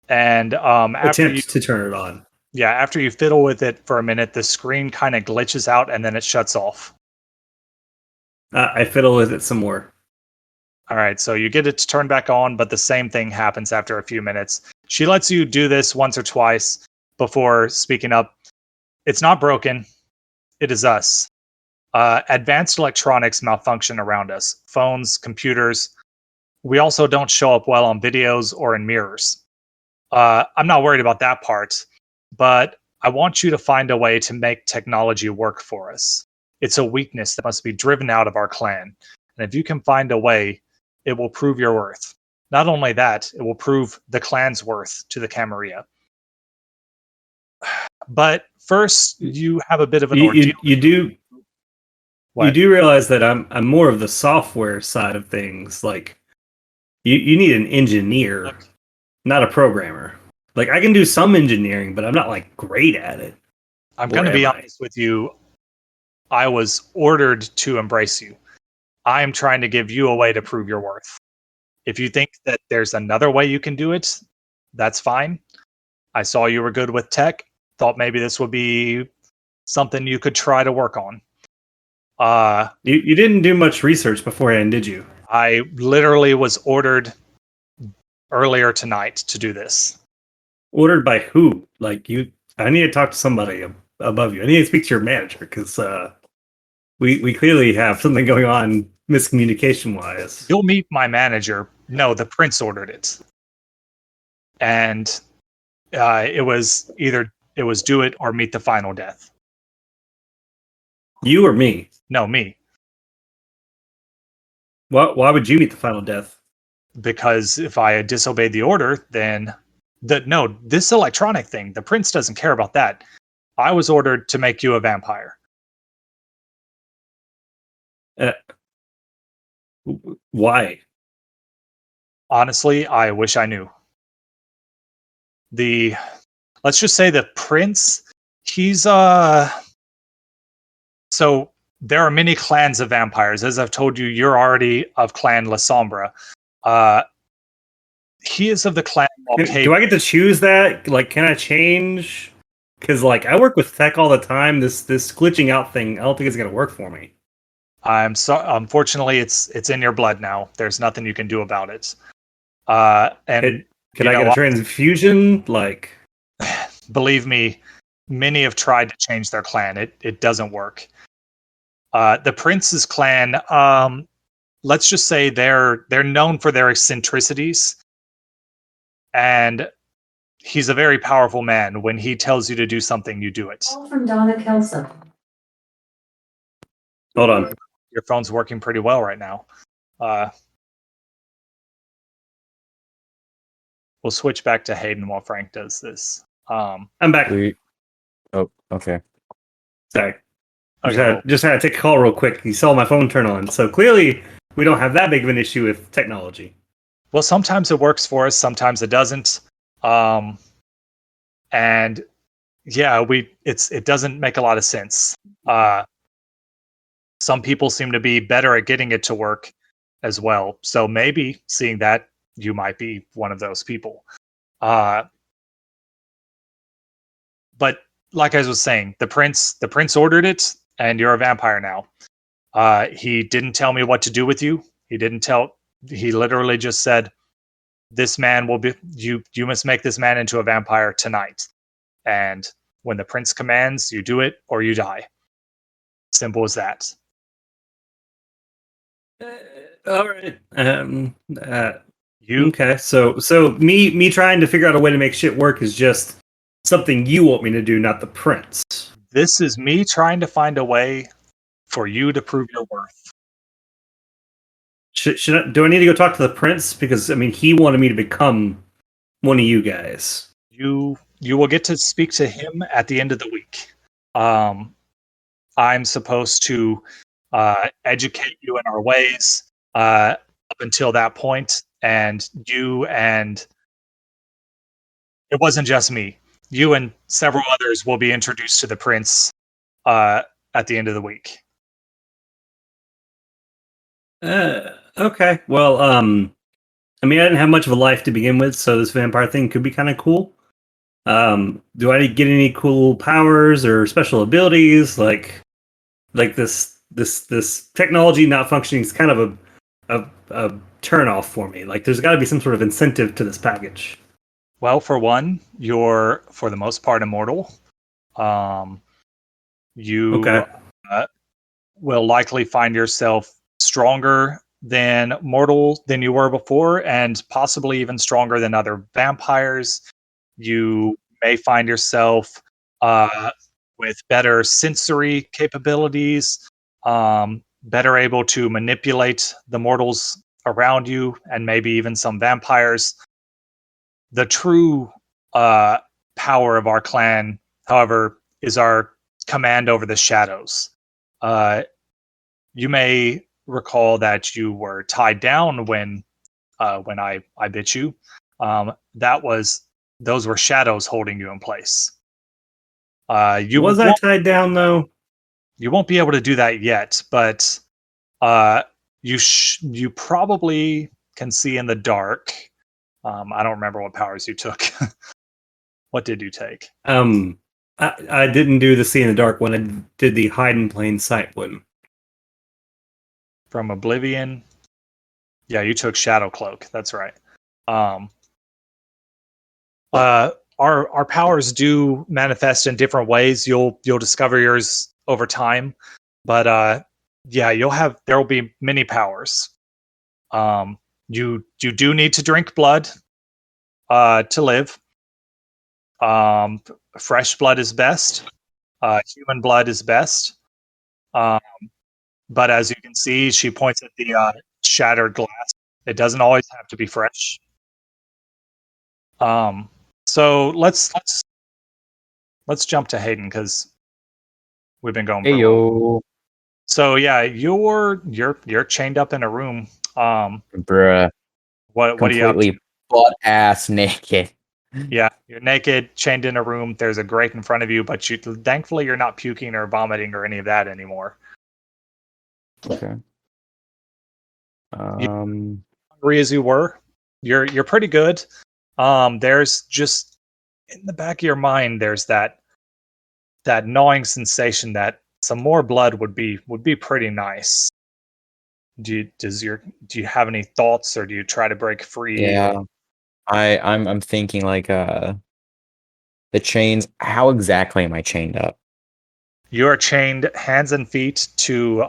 And after
Attempt to turn it on.
Yeah, after you fiddle with it for a minute, the screen kind of glitches out and then it shuts off.
I fiddle with it some more.
All right, so you get it to turn back on, but the same thing happens after a few minutes. She lets you do this once or twice before speaking up. It's not broken. It is us. Advanced electronics malfunction around us. Phones, computers. We also don't show up well on videos or in mirrors. I'm not worried about that part, but I want you to find a way to make technology work for us. It's a weakness that must be driven out of our clan. And if you can find a way, it will prove your worth. Not only that, it will prove the clan's worth to the Camarilla. But first, you have a bit of an ordeal.
You do.
What?
You do realize that I'm more of the software side of things. Like, you need an engineer, not a programmer. Like, I can do some engineering, but I'm not like great at it.
I'm going to be honest with you. I was ordered to embrace you. I am trying to give you a way to prove your worth. If you think that there's another way you can do it, that's fine. I saw you were good with tech. Thought maybe this would be something you could try to work on.
You didn't do much research beforehand, did you?
I literally was ordered earlier tonight to do this.
Ordered by who? Like, I need to talk to somebody above you. I need to speak to your manager, because we clearly have something going on miscommunication wise.
You'll meet my manager. No, the prince ordered it. And it was do it or meet the final death.
You or me?
No, me.
Why would you meet the final death?
Because if I had disobeyed the order, then this electronic thing, the prince doesn't care about that. I was ordered to make you a vampire.
Why?
Honestly, I wish I knew. Let's just say the prince, he's so there are many clans of vampires. As I've told you, you're already of clan La Sombra. He is of the clan.
Do I get to choose that? Like, can I change? Because like, I work with tech all the time. This glitching out thing, I don't think it's gonna work for me.
I'm sorry. Unfortunately, it's in your blood now. There's nothing you can do about it. And
can I get a transfusion? Like,
believe me, many have tried to change their clan. It doesn't work. The prince's clan, let's just say they're known for their eccentricities, and he's a very powerful man. When he tells you to do something, you do it.
From Donna Kelso.
Hold on.
Your phone's working pretty well right now. We'll switch back to Hayden while Frank does this.
I'm back.
Oh, okay.
Sorry.
Okay,
Just had to take a call real quick. You saw my phone turn on. So clearly, we don't have that big of an issue with technology.
Well, sometimes it works for us, sometimes it doesn't. And yeah, it doesn't make a lot of sense. Some people seem to be better at getting it to work as well. So maybe seeing that, you might be one of those people. But like I was saying, the prince ordered it, and you're a vampire now. He didn't tell me what to do with you. He literally just said, this man will be, you must make this man into a vampire tonight. And when the prince commands, you do it or you die. Simple as that.
All right.
You
Okay. So me trying to figure out a way to make shit work is just something you want me to do, not the prince.
This is me trying to find a way for you to prove your worth.
Do I need to go talk to the prince? Because I mean, he wanted me to become one of you guys.
You will get to speak to him at the end of the week. I'm supposed to educate you in our ways up until that point, and it wasn't just me. You and several others will be introduced to the prince at the end of the week.
Okay. Well, I mean, I didn't have much of a life to begin with, so this vampire thing could be kind of cool. Do I get any cool powers or special abilities? Like this technology not functioning is kind of a turn off for me. Like, there's got to be some sort of incentive to this package.
Well, for one, you're for the most part immortal. You
Okay.
will likely find yourself stronger than you were before, and possibly even stronger than other vampires. You may find yourself with better sensory capabilities, better able to manipulate the mortals around you, and maybe even some vampires. The true power of our clan, however, is our command over the shadows. You may recall that you were tied down when I bit you. Those were shadows holding you in place.
Was I tied down though?
You won't be able to do that yet, but you probably can see in the dark. I don't remember what powers you took. What did you take?
I didn't do the see in the dark one. I did the hide in plain sight one.
From Oblivion. Yeah, you took Shadow Cloak. That's right. Our powers do manifest in different ways. You'll discover yours over time, but yeah, there will be many powers. You do need to drink blood to live. Fresh blood is best. Human blood is best. But as you can see, she points at the shattered glass. It doesn't always have to be fresh. So let's jump to Hayden because we've been going.
Hey yo,
So yeah, you're chained up in a room.
bruh.
What are you up to?
Completely butt ass naked.
Yeah, you're naked, chained in a room. There's a grate in front of you, but thankfully you're not puking or vomiting or any of that anymore.
Okay.
Hungry as you were, you're pretty good. There's just in the back of your mind, there's that gnawing sensation that some more blood would be pretty nice. Do you have any thoughts, or do you try to break free?
Yeah. I'm thinking like the chains. How exactly am I chained up?
You are chained hands and feet to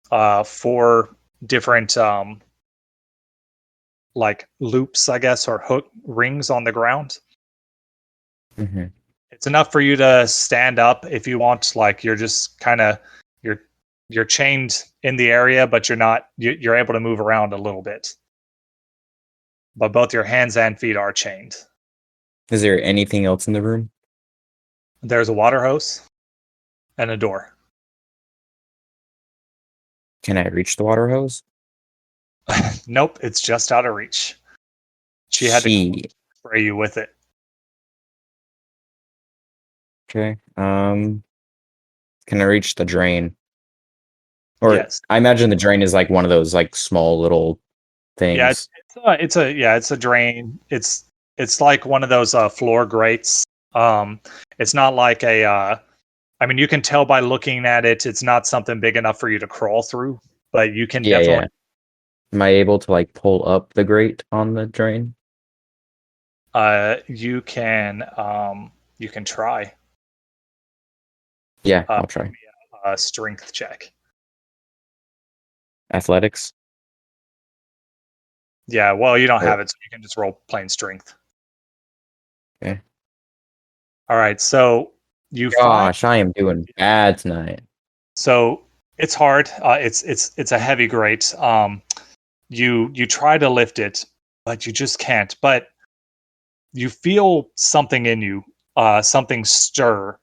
4 different like loops, I guess, or hook rings on the ground.
Mm-hmm.
It's enough for you to stand up if you want. Like you're just kind of you're chained in the area, but you're able to move around a little bit. But both your hands and feet are chained.
Is there anything else in the room?
There's a water hose and a door.
Can I reach the water hose?
Nope, it's just out of reach. She had to
Shit.
spray you with it.
Okay. Can I reach the drain? Or
Yes.
I imagine the drain is like one of those like small little things.
Yeah, it's a drain. It's like one of those floor grates. It's not like a. I mean, you can tell by looking at it, it's not something big enough for you to crawl through, but you can
Yeah,
definitely.
Am I able to like pull up the grate on the drain?
You can try
Yeah, I'll try.
a strength check.
Athletics.
Yeah, well, you don't
Or-
have it, so you can just roll plain strength.
Okay.
All right, so you find
Gosh, I am doing bad tonight.
so it's hard. It's a heavy grate. You try to lift it, but you just can't. But you feel something in you, something stir.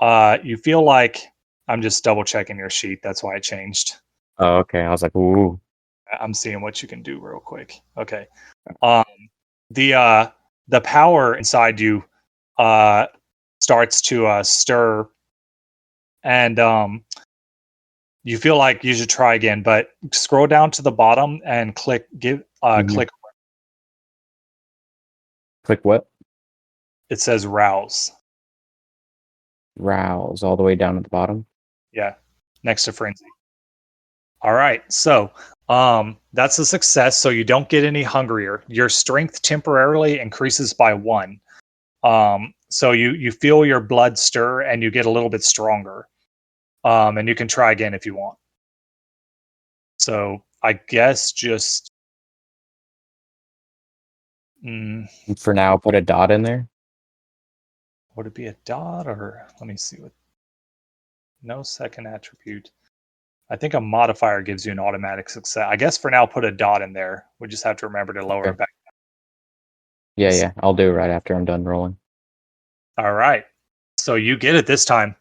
You feel like I'm just double checking your sheet. That's why I changed.
Oh, okay. I was like, ooh.
I'm seeing what you can do real quick. Okay. Um, the power inside you starts to stir, and you feel like you should try again. But scroll down to the bottom and click click.
Click what?
It says rouse.
Rouse all the way down at the bottom.
Yeah, next to frenzy. All right, so that's a success. So you don't get any hungrier. Your strength temporarily increases by 1. So you feel your blood stir and you get a little bit stronger. And you can try again if you want. So I guess just
For now, put a dot in there.
would it be a dot, or let me see what. No second attribute. I think a modifier gives you an automatic success. I guess for now, put a dot in there. We just have to remember to lower
Okay.
it back.
Yeah. I'll do it right after I'm done rolling.
All right. So you get it this time.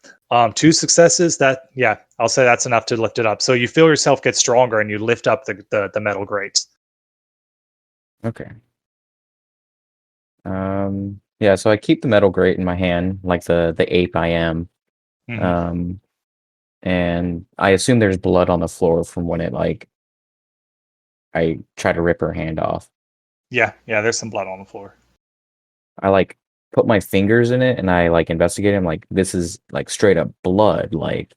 2 successes. I'll say that's enough to lift it up. So you feel yourself get stronger and you lift up the metal grates.
Okay. Yeah, so I keep the metal grate in my hand, like the ape I am.
Mhm.
And I assume there's blood on the floor from when I try to rip her hand off.
Yeah, there's some blood on the floor.
I like put my fingers in it and I like investigate it. I'm like, this is like straight up blood. Like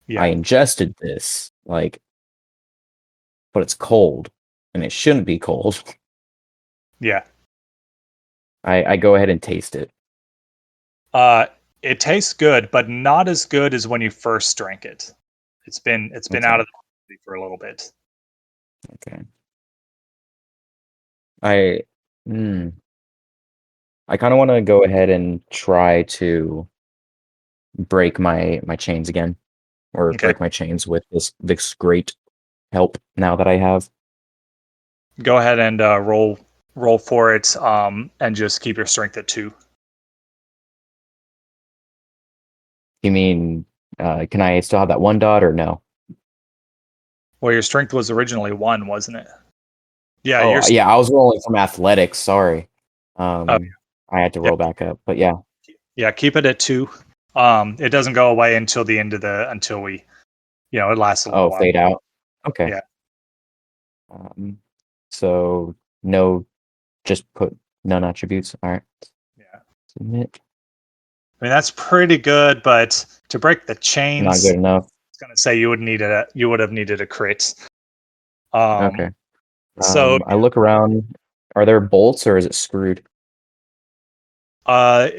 Yeah.
I ingested this. Like, but it's cold and it shouldn't be cold.
Yeah.
I go ahead and taste it.
It tastes good, but not as good as when you first drank it. It's been
Okay.
out of the body for a little bit.
Okay. I kind of want to go ahead and try to break my chains again, or
Okay.
break my chains with this great help now that I have.
Go ahead and roll for it, and just keep your strength at 2.
You mean, can I still have that 1 dot or no?
Well, your strength was originally 1, wasn't it? Yeah,
Oh, yeah, I was rolling from athletics. Sorry. I had to roll back up, but yeah.
Yeah, keep it at 2. It doesn't go away until the end of until we, it lasts a little while.
Fade out. Okay.
Yeah.
So no, just put none attributes. All right.
Yeah.
Submit.
I mean, that's pretty good, but to break the chains,
Not good enough.
I was gonna say you would have needed a crit.
Okay.
So
I look around. Are there bolts or is it screwed?
I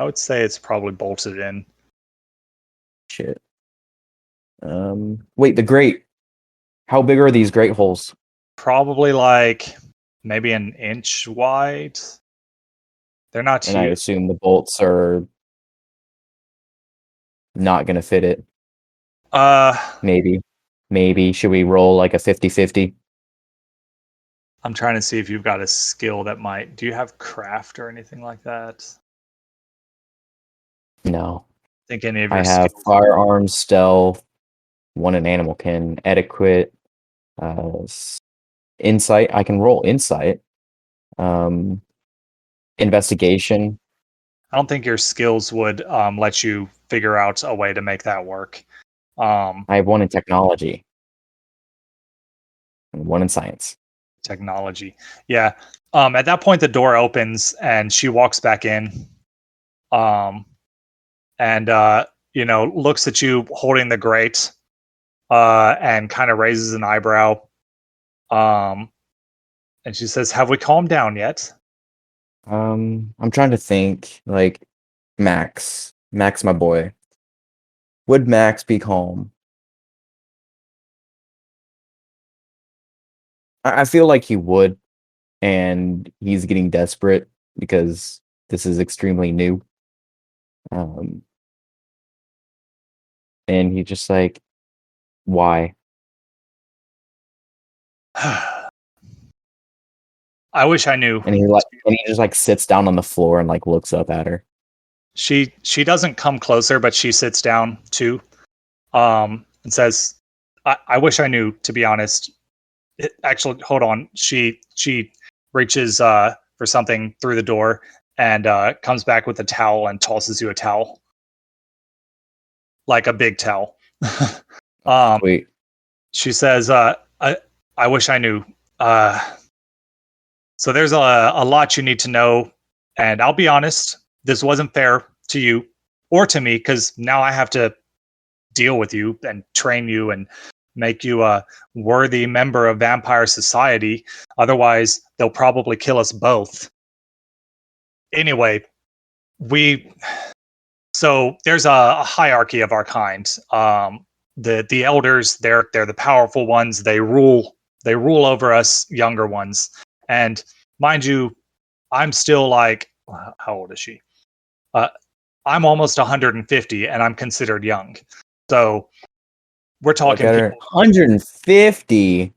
would say it's probably bolted in.
Shit. Wait, the grate. How big are these grate holes?
Probably like maybe an inch wide. They're not
And I
huge.
assume the bolts are not going to fit it. Maybe. Should we roll like a 50-50?
I'm trying to see if you've got a skill that might. Do you have craft or anything like that?
No.
I think any of your
I have
skills.
firearms, stealth, 1 in animal kin, etiquette, Insight. I can roll insight. Investigation.
I don't think your skills would let you figure out a way to make that work.
I have one in technology. And one in science.
Technology. Yeah. At that point, the door opens and she walks back in. And looks at you holding the grate, and kind of raises an eyebrow. And she says, "Have we calmed down yet?"
I'm trying to think. Like, Max, my boy. Would Max be calm? I feel like he would, and he's getting desperate because this is extremely new. And he's just like, why?
I wish I knew.
And he just like sits down on the floor and like looks up at her.
She doesn't come closer, but she sits down too, and says, "I wish I knew. To be honest, actually, hold on." She reaches for something through the door and comes back with a towel and tosses you a towel, like a big towel.
Wait.
She says, I wish I knew. So there's a lot you need to know. And I'll be honest, this wasn't fair to you or to me, because now I have to deal with you and train you and make you a worthy member of vampire society. Otherwise, they'll probably kill us both. Anyway, so there's a hierarchy of our kind. The elders, they're the powerful ones. They rule over us younger ones. And mind you, I'm still like, how old is she? I'm almost 150 and I'm considered young. So we're talking
150.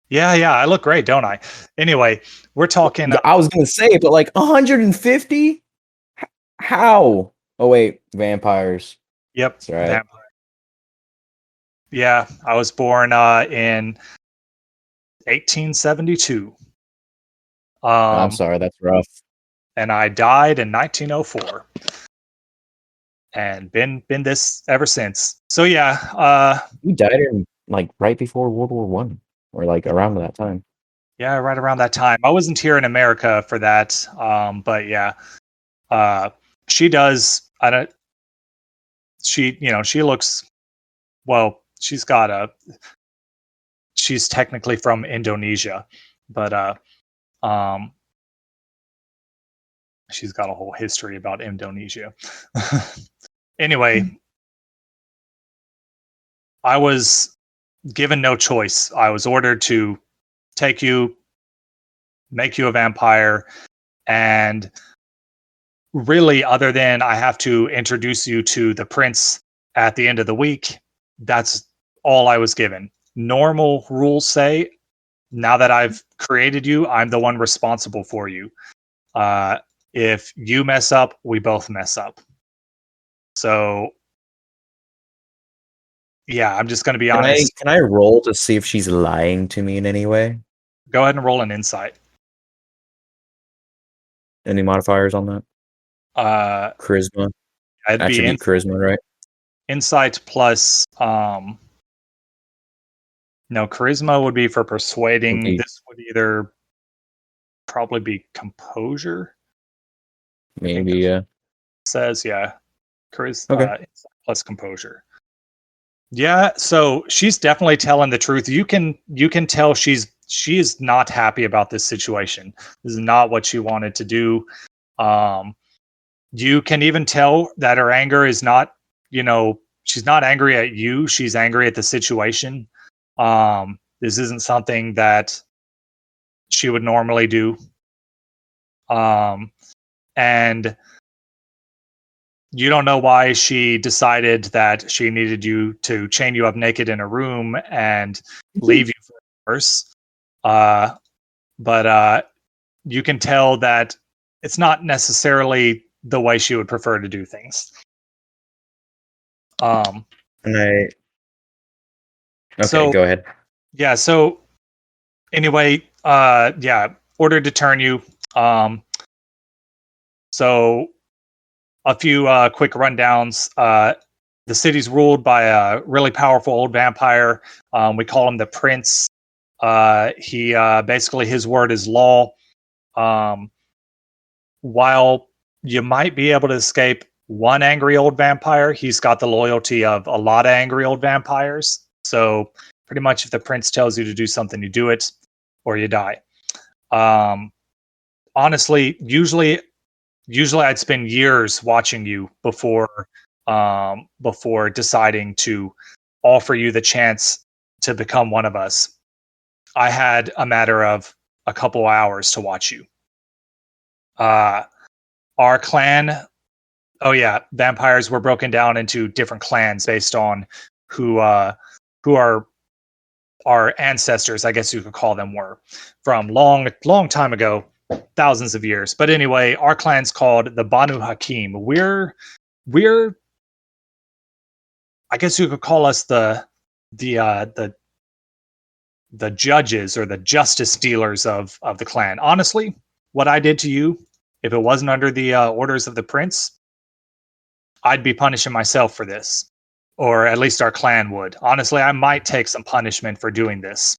Yeah, I look great, don't I? Anyway, we're talking
I was gonna say, but like 150? How? Oh wait, vampires.
Yep.
That's right.
Vampire. Yeah, I was born in 1872.
I'm sorry, that's rough.
And I died in 1904. And been this ever since. So yeah,
you died in like right before World War One, or like around that time.
Yeah, right around that time. I wasn't here in America for that, but yeah, she does. I don't. She looks. Well, she's technically from Indonesia, but she's got a whole history about Indonesia. Anyway, I was given no choice. I was ordered to take you, make you a vampire, and really, other than I have to introduce you to the prince at the end of the week, that's all I was given. Normal rules say, now that I've created you, I'm the one responsible for you. If you mess up, we both mess up. So, yeah, I'm just going to be honest.
Can I roll to see if she's lying to me in any way?
Go ahead and roll an insight.
Any modifiers on that? Charisma.
It'd be
charisma, right?
Insight plus no, charisma would be for persuading. This would either probably be composure.
Maybe, yeah.
Says, yeah. Charisma
Okay.
plus composure. Yeah, so she's definitely telling the truth. You can tell she is not happy about this situation. This is not what she wanted to do. You can even tell that her anger is not, she's not angry at you. She's angry at the situation. This isn't something that she would normally do. And you don't know why she decided that she needed you to chain you up naked in a room and leave you for hours. But you can tell that it's not necessarily the way she would prefer to do things.
Okay, so, go ahead.
Yeah. So anyway, ordered to turn you. So a few quick rundowns. The city's ruled by a really powerful old vampire. We call him the Prince. He basically his word is law. While you might be able to escape one angry old vampire, he's got the loyalty of a lot of angry old vampires. So pretty much if the Prince tells you to do something, you do it or you die. Honestly, usually I'd spend years watching you before deciding to offer you the chance to become one of us. I had a matter of a couple hours to watch you. Our clan, oh yeah, vampires were broken down into different clans based on who our ancestors, I guess you could call them, were from long time ago, thousands of years. But anyway, our clan's called the Banu Hakim. We're I guess you could call us the judges or the justice dealers of the clan. Honestly, what I did to you, if it wasn't under the orders of the prince, I'd be punishing myself for this, or at least our clan would. Honestly, I might take some punishment for doing this,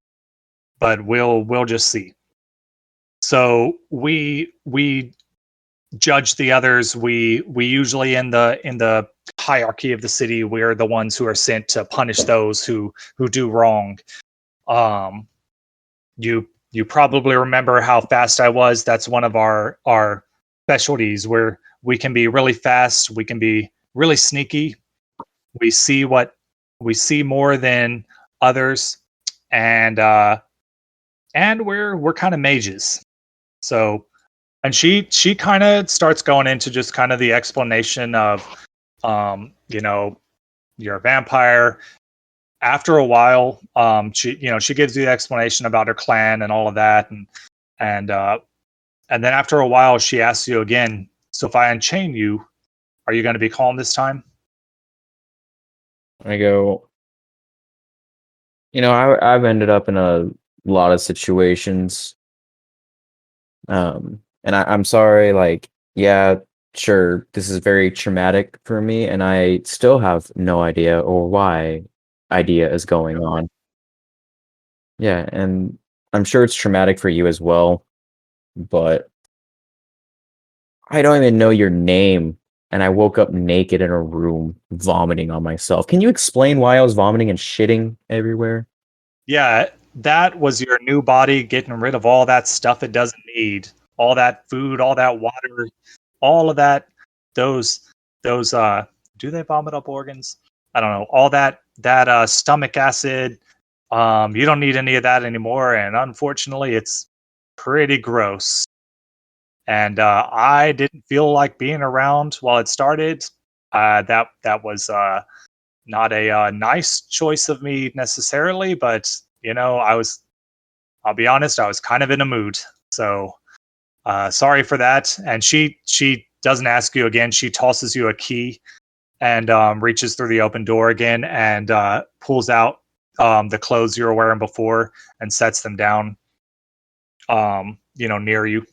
but we'll just see. So we judge the others. We usually in the hierarchy of the city, we're the ones who are sent to punish those who do wrong. You probably remember how fast I was. That's one of our specialties, where we can be really fast, we can be really sneaky. We see more than others, and we're kind of mages. So, and she kind of starts going into just kind of the explanation of, you're a vampire. After a while, she gives you the explanation about her clan and all of that, and then after a while, she asks you again. So if I unchain you, are you going to be calm this time?
I go, I've ended up in a lot of situations. And I'm sorry, like, yeah, sure, this is very traumatic for me, and I still have no idea or why idea is going on. Yeah, and I'm sure it's traumatic for you as well, but I don't even know your name, and I woke up naked in a room, vomiting on myself. Can you explain why I was vomiting and shitting everywhere?
Yeah, that was your new body getting rid of all that stuff it doesn't need. All that food, all that water, all of that. Those do they vomit up organs? I don't know. All that stomach acid. You don't need any of that anymore, and unfortunately, it's pretty gross. And I didn't feel like being around while it started. That was not a nice choice of me necessarily, but I'll be honest, I was kind of in a mood. So sorry for that. And she doesn't ask you again. She tosses you a key and reaches through the open door again and pulls out the clothes you were wearing before and sets them down, near you.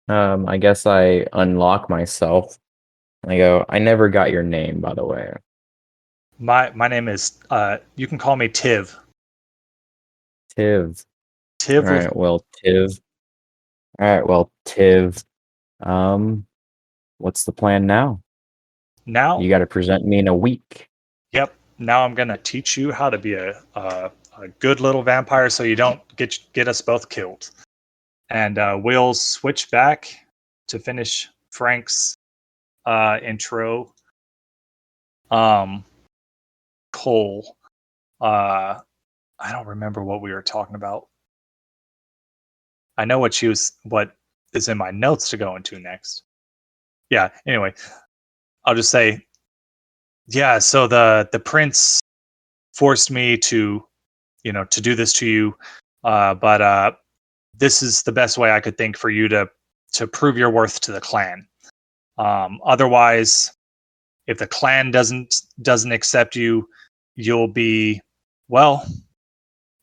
I guess I unlock myself. I go, I never got your name, by the way.
My name is you can call me Tiv.
Tiv.
Tiv.
All right, well, Tiv. All right, well, Tiv. What's the plan now?
Now
You got to present me in a week.
Yep. Now I'm gonna teach you how to be a good little vampire, so you don't get us both killed. And we'll switch back to finish Frank's intro. Cole. I don't remember what we were talking about. I know what is in my notes to go into next. Yeah. Anyway, I'll just say, yeah. So the prince forced me to do this to you, but this is the best way I could think for you to prove your worth to the clan. Otherwise, if the clan doesn't accept you, you'll be, well,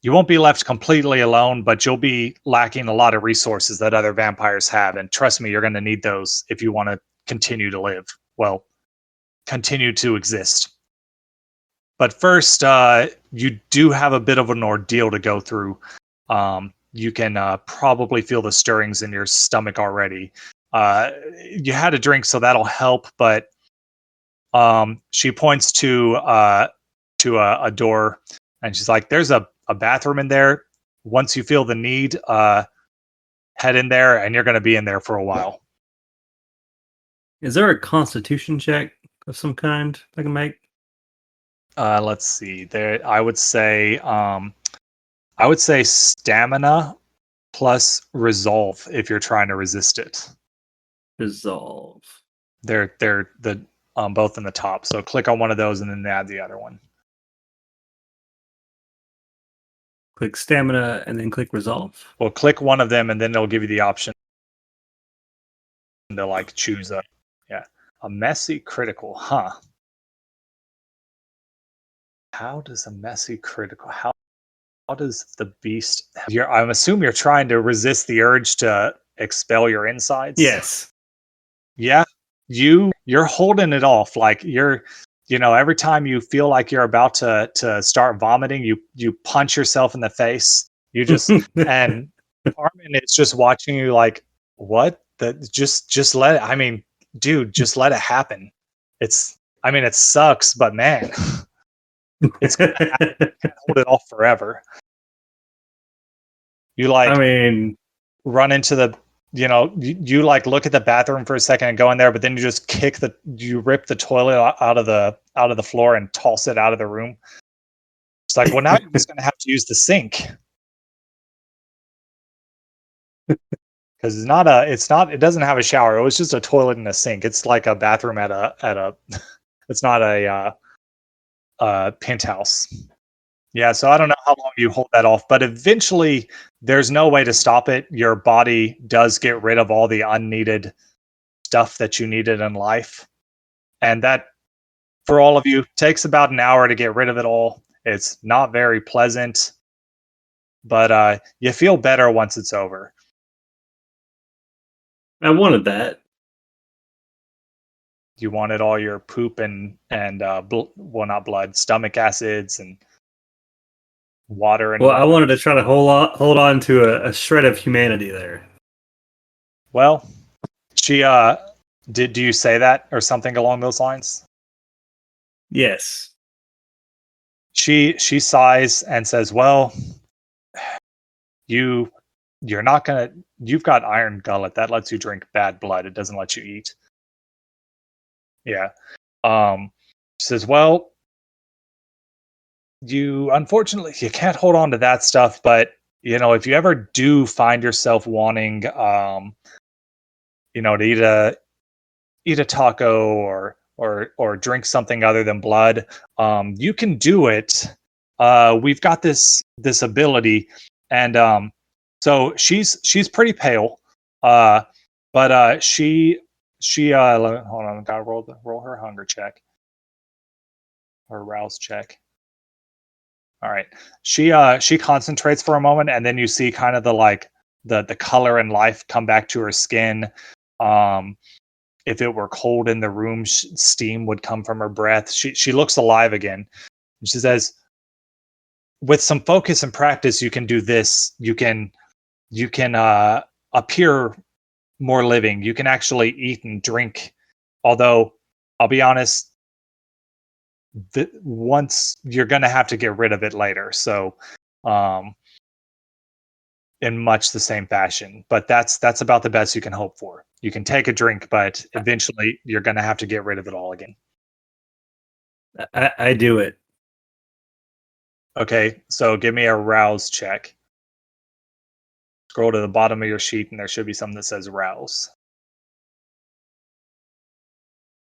you won't be left completely alone, but you'll be lacking a lot of resources that other vampires have. And trust me, you're going to need those if you want to continue to live. Well, continue to exist. But first, you do have a bit of an ordeal to go through. You can probably feel the stirrings in your stomach already. You had a drink, so that'll help. But she points to a door, and she's like, "There's a bathroom in there. Once you feel the need, head in there, and you're going to be in there for a while."
Is there a constitution check of some kind I can make?
Let's see. There, I would say stamina plus resolve if you're trying to resist it.
Resolve.
They're the both in the top. So click on one of those and then add the other one.
Click stamina and then click resolve.
Well, click one of them and then it'll give you the option to like choose a messy critical, huh? How does a messy critical? How does the beast? I'm assuming you're trying to resist the urge to expel your insides.
Yes.
Yeah, you're holding it off. Like every time you feel like you're about to start vomiting, you punch yourself in the face. You just and Armin is just watching you like, what? Just let it. I mean, dude, just let it happen. It sucks, but man. It's gonna happen. You can't hold it off forever. You run into the you like look at the bathroom for a second and go in there, but then you just you rip the toilet out of the floor and toss it out of the room. It's like, well, now you're just gonna have to use the sink. Because it doesn't have a shower. It was just a toilet and a sink. It's like a bathroom at a it's not a penthouse. Yeah, so I don't know how long you hold that off, but eventually there's no way to stop it. Your body does get rid of all the unneeded stuff that you needed in life. And that, for all of you, takes about an hour to get rid of it all. It's not very pleasant, but you feel better once it's over.
I wanted that.
You wanted all your poop and not blood, stomach acids and water and
I wanted to try to hold on to a shred of humanity there.
Well, she do you say that or something along those lines?
Yes.
She sighs and says, "Well, you're not gonna. You've got iron gullet that lets you drink bad blood. It doesn't let you eat." Yeah. She says, "Well, unfortunately you can't hold on to that stuff, but if you ever do find yourself wanting to eat a taco or drink something other than blood, you can do it. We've got this ability." And so she's pretty pale, but she hold on, gotta roll her hunger check or rouse check. All right. She concentrates for a moment, and then you see kind of the color and life come back to her skin. If it were cold in the room, steam would come from her breath. She looks alive again. And she says, "With some focus and practice, you can do this. You can appear more living. You can actually eat and drink. Although, I'll be honest, once you're going to have to get rid of it later. So, in much the same fashion, but that's about the best you can hope for. You can take a drink, but eventually you're going to have to get rid of it all again."
I do it.
Okay, so give me a rouse check. Scroll to the bottom of your sheet and there should be something that says rouse.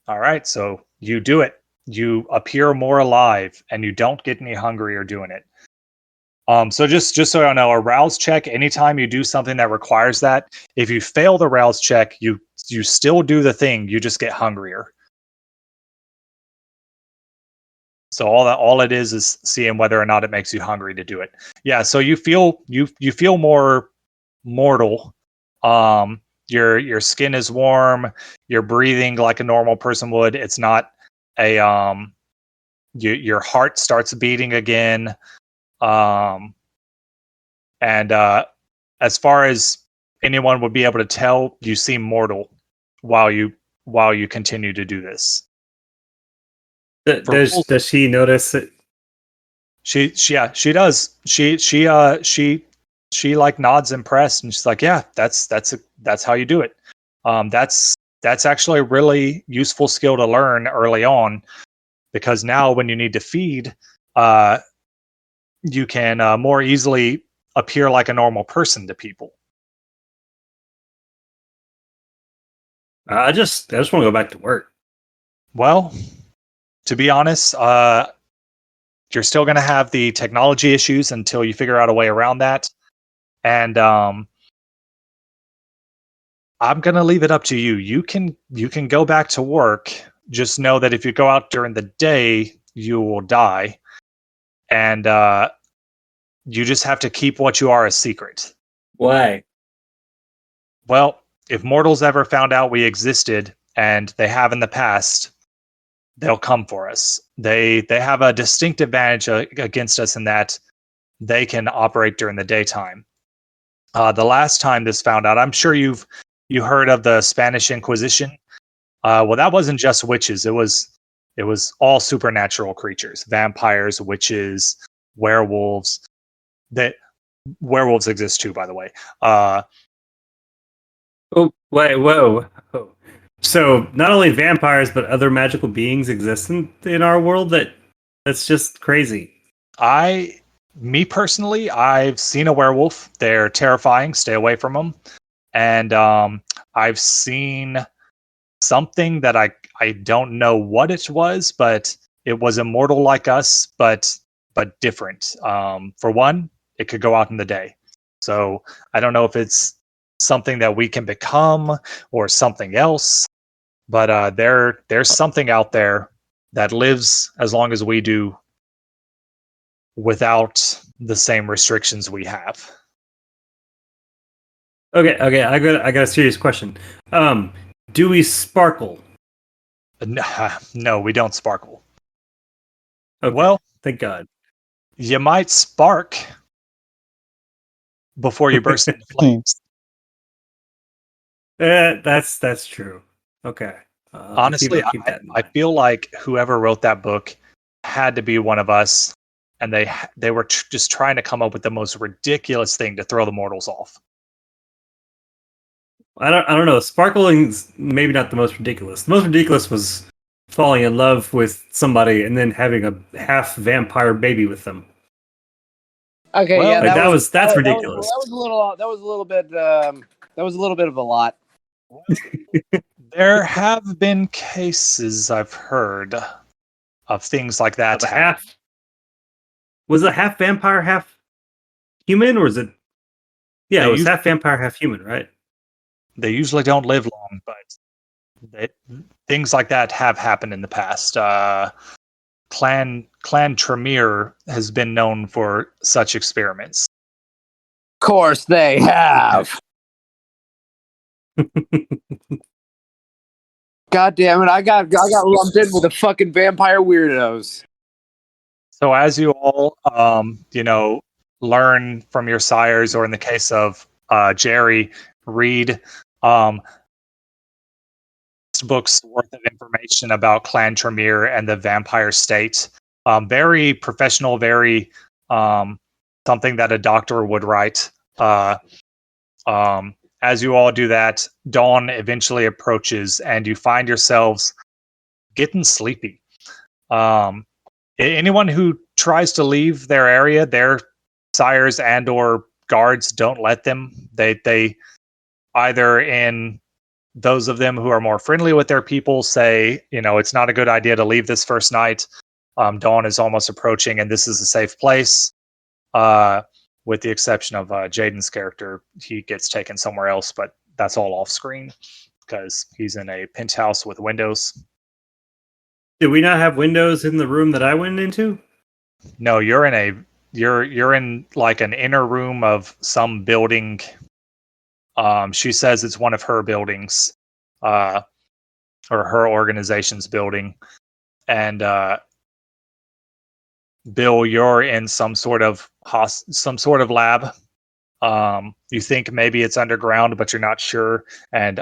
All right, so you do it. You appear more alive and you don't get any hungrier doing it. So just so you know, a rouse check, anytime you do something that requires that, if you fail the rouse check, you still do the thing, you just get hungrier. So all it is seeing whether or not it makes you hungry to do it. Yeah, so you feel more mortal. Your skin is warm, you're breathing like a normal person would. It's not a your heart starts beating again. And as far as anyone would be able to tell, you seem mortal while you continue to do this.
Does she notice it?
She does. She like nods impressed, and she's like, yeah, that's how you do it. That's actually a really useful skill to learn early on, because now when you need to feed, you can more easily appear like a normal person to people.
I just want to go back to work.
Well, to be honest, you're still going to have the technology issues until you figure out a way around that. And I'm going to leave it up to you. You can go back to work. Just know that if you go out during the day, you will die. And you just have to keep what you are a secret.
Why?
Well, if mortals ever found out we existed, and they have in the past, they'll come for us. They have a distinct advantage against us in that they can operate during the daytime. The last time this found out, I'm sure you heard of the Spanish Inquisition. Well, that wasn't just witches. It was all supernatural creatures: vampires, witches, werewolves. That werewolves exist too, by the way.
Oh, wait, whoa. Oh. So not only vampires, but other magical beings exist in our world. That's just crazy.
Me personally, I've seen a werewolf. They're terrifying. Stay away from them. And I've seen something that I don't know what it was, but it was immortal like us, but different. For one, it could go out in the day. So I don't know if it's something that we can become or something else, but there's something out there that lives as long as we do, without the same restrictions we have.
Okay. I got a serious question. Do we sparkle?
No, we don't sparkle.
Okay,
Well,
thank God.
you might spark before you burst into flames.
That's true. Okay.
Honestly,
keep that in
I
mind.
feel like whoever wrote that book had to be one of us, and they were just trying to come up with the most ridiculous thing to throw the mortals off.
I don't know. Sparkling's maybe not the most ridiculous. The most ridiculous was falling in love with somebody and then having a half vampire baby with them.
Okay,
Well,
yeah,
Like, that's
that
ridiculous.
was a little bit of a lot.
There have been cases I've heard of things like that
Of a
happen.
half. Was it half vampire, half human, or is it? Yeah,
They
it was
usually-
half vampire, half human, right?
They usually don't live long, but things like that have happened in the past. Clan Tremere has been known for such experiments.
Of course they have. God damn it! I got lumped in with the fucking vampire weirdos.
So as you all, learn from your sires, or in the case of Jerry, read books worth of information about Clan Tremere and the vampire state. Very professional, very something that a doctor would write. As you all do that, dawn eventually approaches, and you find yourselves getting sleepy. Anyone who tries to leave their area, their sires and or guards don't let them. They either, in those of them who are more friendly with their people, say, it's not a good idea to leave this first night. Dawn is almost approaching, and this is a safe place. With the exception of Jaden's character, he gets taken somewhere else, but that's all off screen because he's in a penthouse with windows.
Did we not have windows in the room that I went into?
No, you're in like an inner room of some building. She says it's one of her buildings, or her organization's building, and Bill, you're in some sort of lab. You think maybe it's underground, but you're not sure. And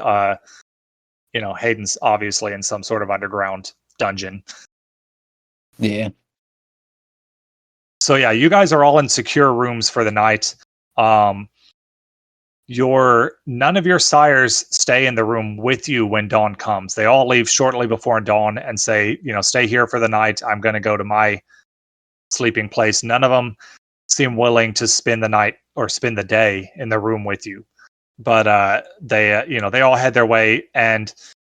Hayden's obviously in some sort of underground dungeon.
Yeah.
So yeah, you guys are all in secure rooms for the night. None of your sires stay in the room with you when dawn comes. They all leave shortly before dawn and say, stay here for the night. I'm going to go to my sleeping place. None of them seem willing to spend the night or spend the day in the room with you. But they all head their way, and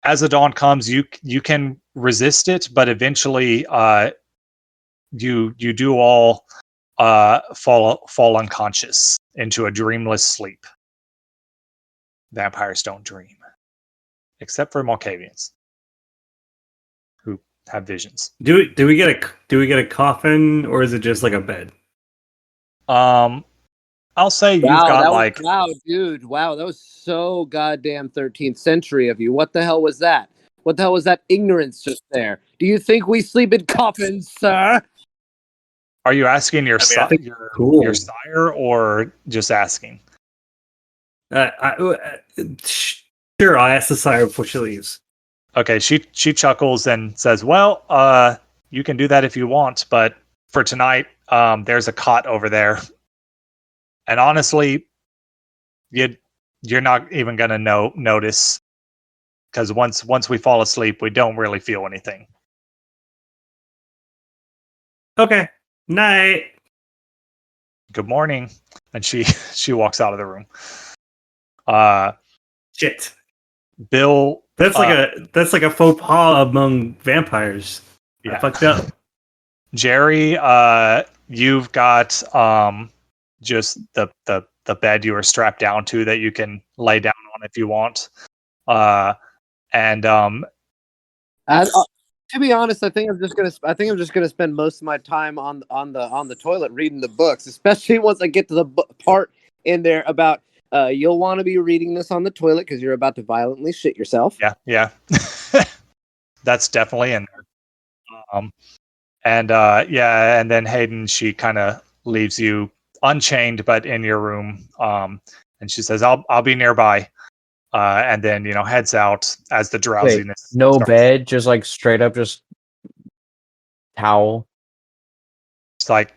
as the dawn comes, you can resist it, but eventually you do all fall unconscious into a dreamless sleep. Vampires don't dream, except for Malkavians, who have visions.
Do we get a coffin, or is it just like a bed?
I'll say you've got
dude, that was so goddamn 13th century of you. What the hell was that? What the hell was that ignorance just there? Do you think we sleep in coffins, sir?
Are you asking your sire, or just asking?
Sure, I'll ask the sire before she leaves.
Okay, she chuckles and says, "Well, you can do that if you want, but for tonight, there's a cot over there, and honestly, you're not even gonna notice, because once we fall asleep, we don't really feel anything."
Okay, night.
Good morning, and she walks out of the room.
Shit.
Bill,
that's like a faux pas among vampires.
Yeah.
I fucked up.
Jerry, you've got just the bed you were strapped down to that you can lay down on if you want. To
be honest, I think I'm just gonna spend most of my time on the toilet reading the books, especially once I get to the part in there about you'll want to be reading this on the toilet because you're about to violently shit yourself.
Yeah. That's definitely in there. And then Hayden, she kind of leaves you unchained, but in your room. And she says, "I'll be nearby." And then heads out as the drowsiness.
Wait, no starts. Bed, just like straight up, just towel.
It's like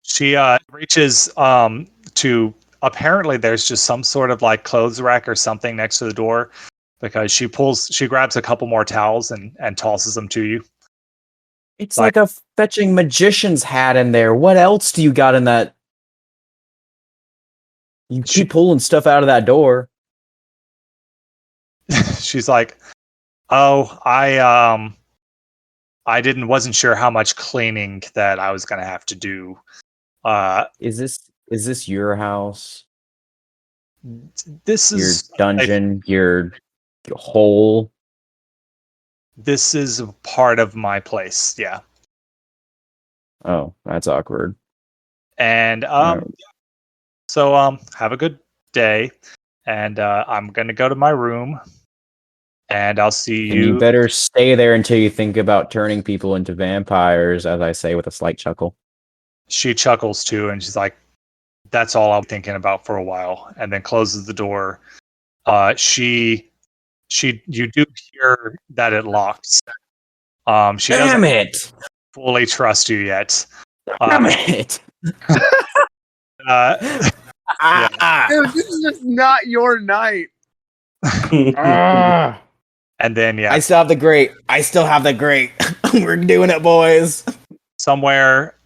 she reaches to. Apparently, there's just some sort of like clothes rack or something next to the door, because she grabs a couple more towels and tosses them to you.
It's like a fetching magician's hat in there. What else do you got in that? You keep pulling stuff out of that door.
She's like, "Oh, I wasn't sure how much cleaning that I was gonna have to do."
Is this your house?
This is
your dungeon, your hole.
This is part of my place, yeah.
Oh, that's awkward.
And so have a good day, and I'm gonna go to my room, and I'll see you.
You better stay there until you think about turning people into vampires, as I say with a slight chuckle.
She chuckles too, and she's like, "That's all I'm thinking about for a while," and then closes the door. You do hear that it locks. She doesn't fully trust you yet.
Damn it!
Dude, this is just not your night.
And then
I still have the grate. We're doing it, boys.
Somewhere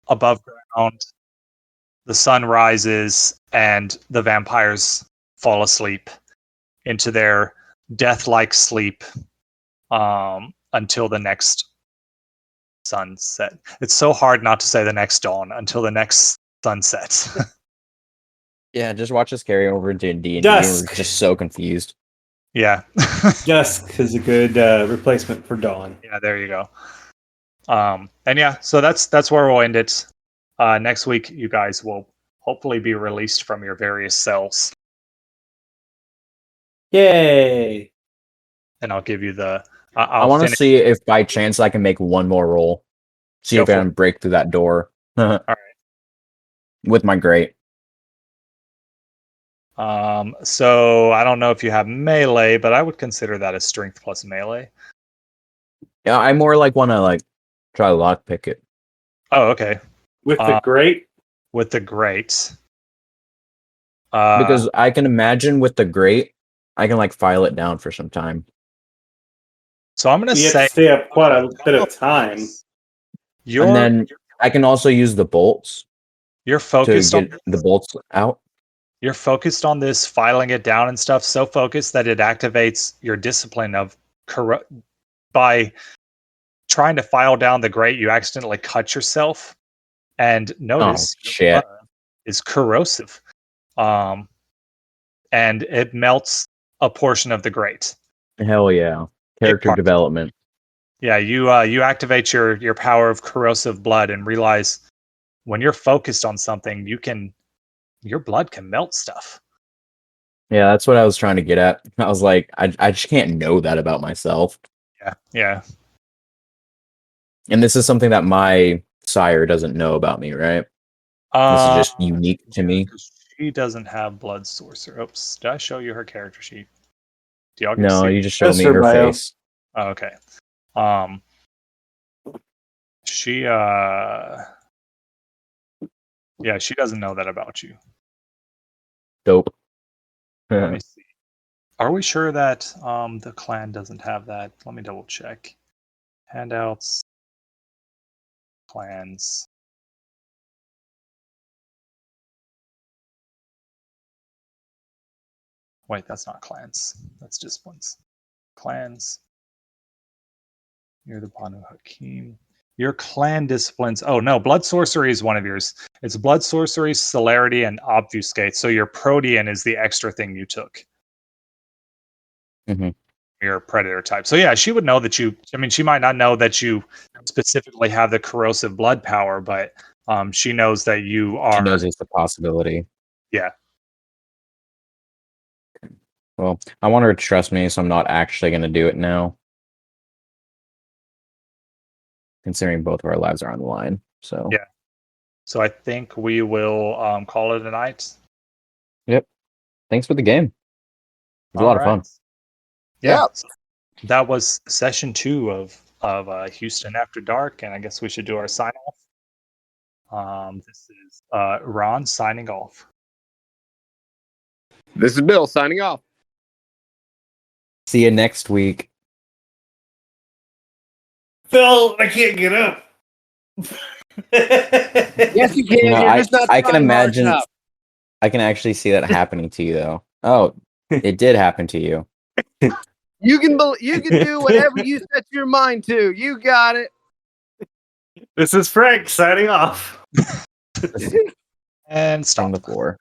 above ground, the sun rises and the vampires fall asleep into their death-like sleep until the next sunset. It's so hard not to say the next dawn until the next sunset.
Yeah, just watch us carry over into D&D.
Dusk.
We're just so confused.
Yeah.
Dusk is a good replacement for dawn.
Yeah, there you go. And yeah, so that's where we'll end it. Next week, you guys will hopefully be released from your various cells,
Yay!
and I'll give you the.
I
I'll
want to
finish.
see if by chance I can make one more roll. See
Go
if I
for
can break through that door.
right.
With my great.
So I don't know if you have melee, but I would consider that a strength plus melee.
Yeah, I more like want to like try to lockpick it.
Oh, okay.
With the great.
With the great.
Because I can imagine with the great, I can like file it down for some time.
So I'm gonna
You have
say
to stay up quite a bit of time.
And then I can also use the bolts
you're
to
focused on
get the bolts out.
you're focused on this filing it down and stuff, so focused that it activates your discipline of by trying to file down the grate, you accidentally cut yourself, and notice
shit.
is corrosive, and it melts a portion of the grate.
Hell yeah. Character development.
Yeah, you activate your power of corrosive blood and realize when you're focused on something, your blood can melt stuff.
Yeah, that's what I was trying to get at. I was like, I just can't know that about myself.
Yeah.
And this is something that my sire doesn't know about me, right? This is just unique to me.
She doesn't have blood sorcerer. Oops, did I show you her character sheet? Do y'all get
No,
to see?
you just showed
That's
me
her
her
bio.
face.
Oh, okay. She yeah, she doesn't know that about you.
Dope.
Let me see. Are we sure that the clan doesn't have that? Let me double check. Handouts, clans. Wait, that's not clans. That's disciplines. Clans. You're the Banu Hakim. Your clan disciplines. Oh no, blood sorcery is one of yours. It's blood sorcery, celerity, and obfuscate. So your protean is the extra thing you took.
Mm-hmm.
Your predator type. So yeah, she would know that you. I mean, she might not know that you specifically have the corrosive blood power, but she knows that you are.
She knows it's a possibility.
Yeah.
Well, I want her to trust me, so I'm not actually going to do it now. Considering both of our lives are on the line. So
Yeah. So I think we will call it a night.
Yep. Thanks for the game. It was a lot of fun.
Yeah. So that was session 2 of Houston After Dark, and I guess we should do our sign off. This is Ron signing off.
This is Bill signing off.
See you next week.
Phil, I can't get up.
Yes, you can.
You know,
You're just not
I can
trying hard
imagine.
enough.
I can actually see that happening to you, though. Oh, it did happen to you.
You can do whatever you set your mind to. You got it.
This is Frank signing off.
And stop
On the floor.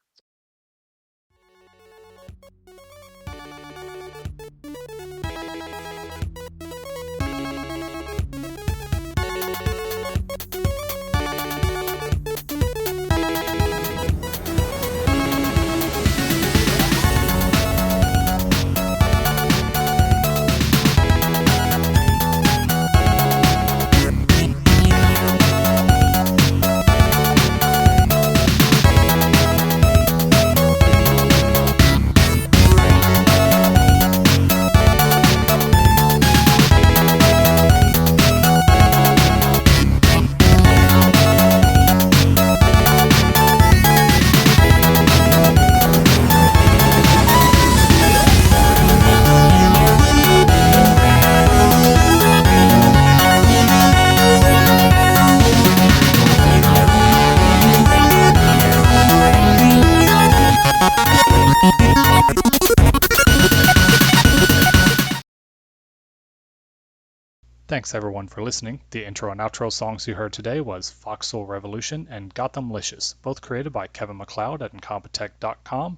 Thanks everyone for listening. The intro and outro songs you heard today was Foxhole Revolution and Gothamlicious, both created by Kevin MacLeod at Incompetech.com.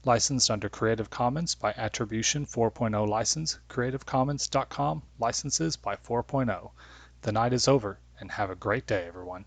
licensed under Creative Commons by Attribution 4.0 license, creativecommons.com, licenses by 4.0. The night is over, and have a great day, everyone.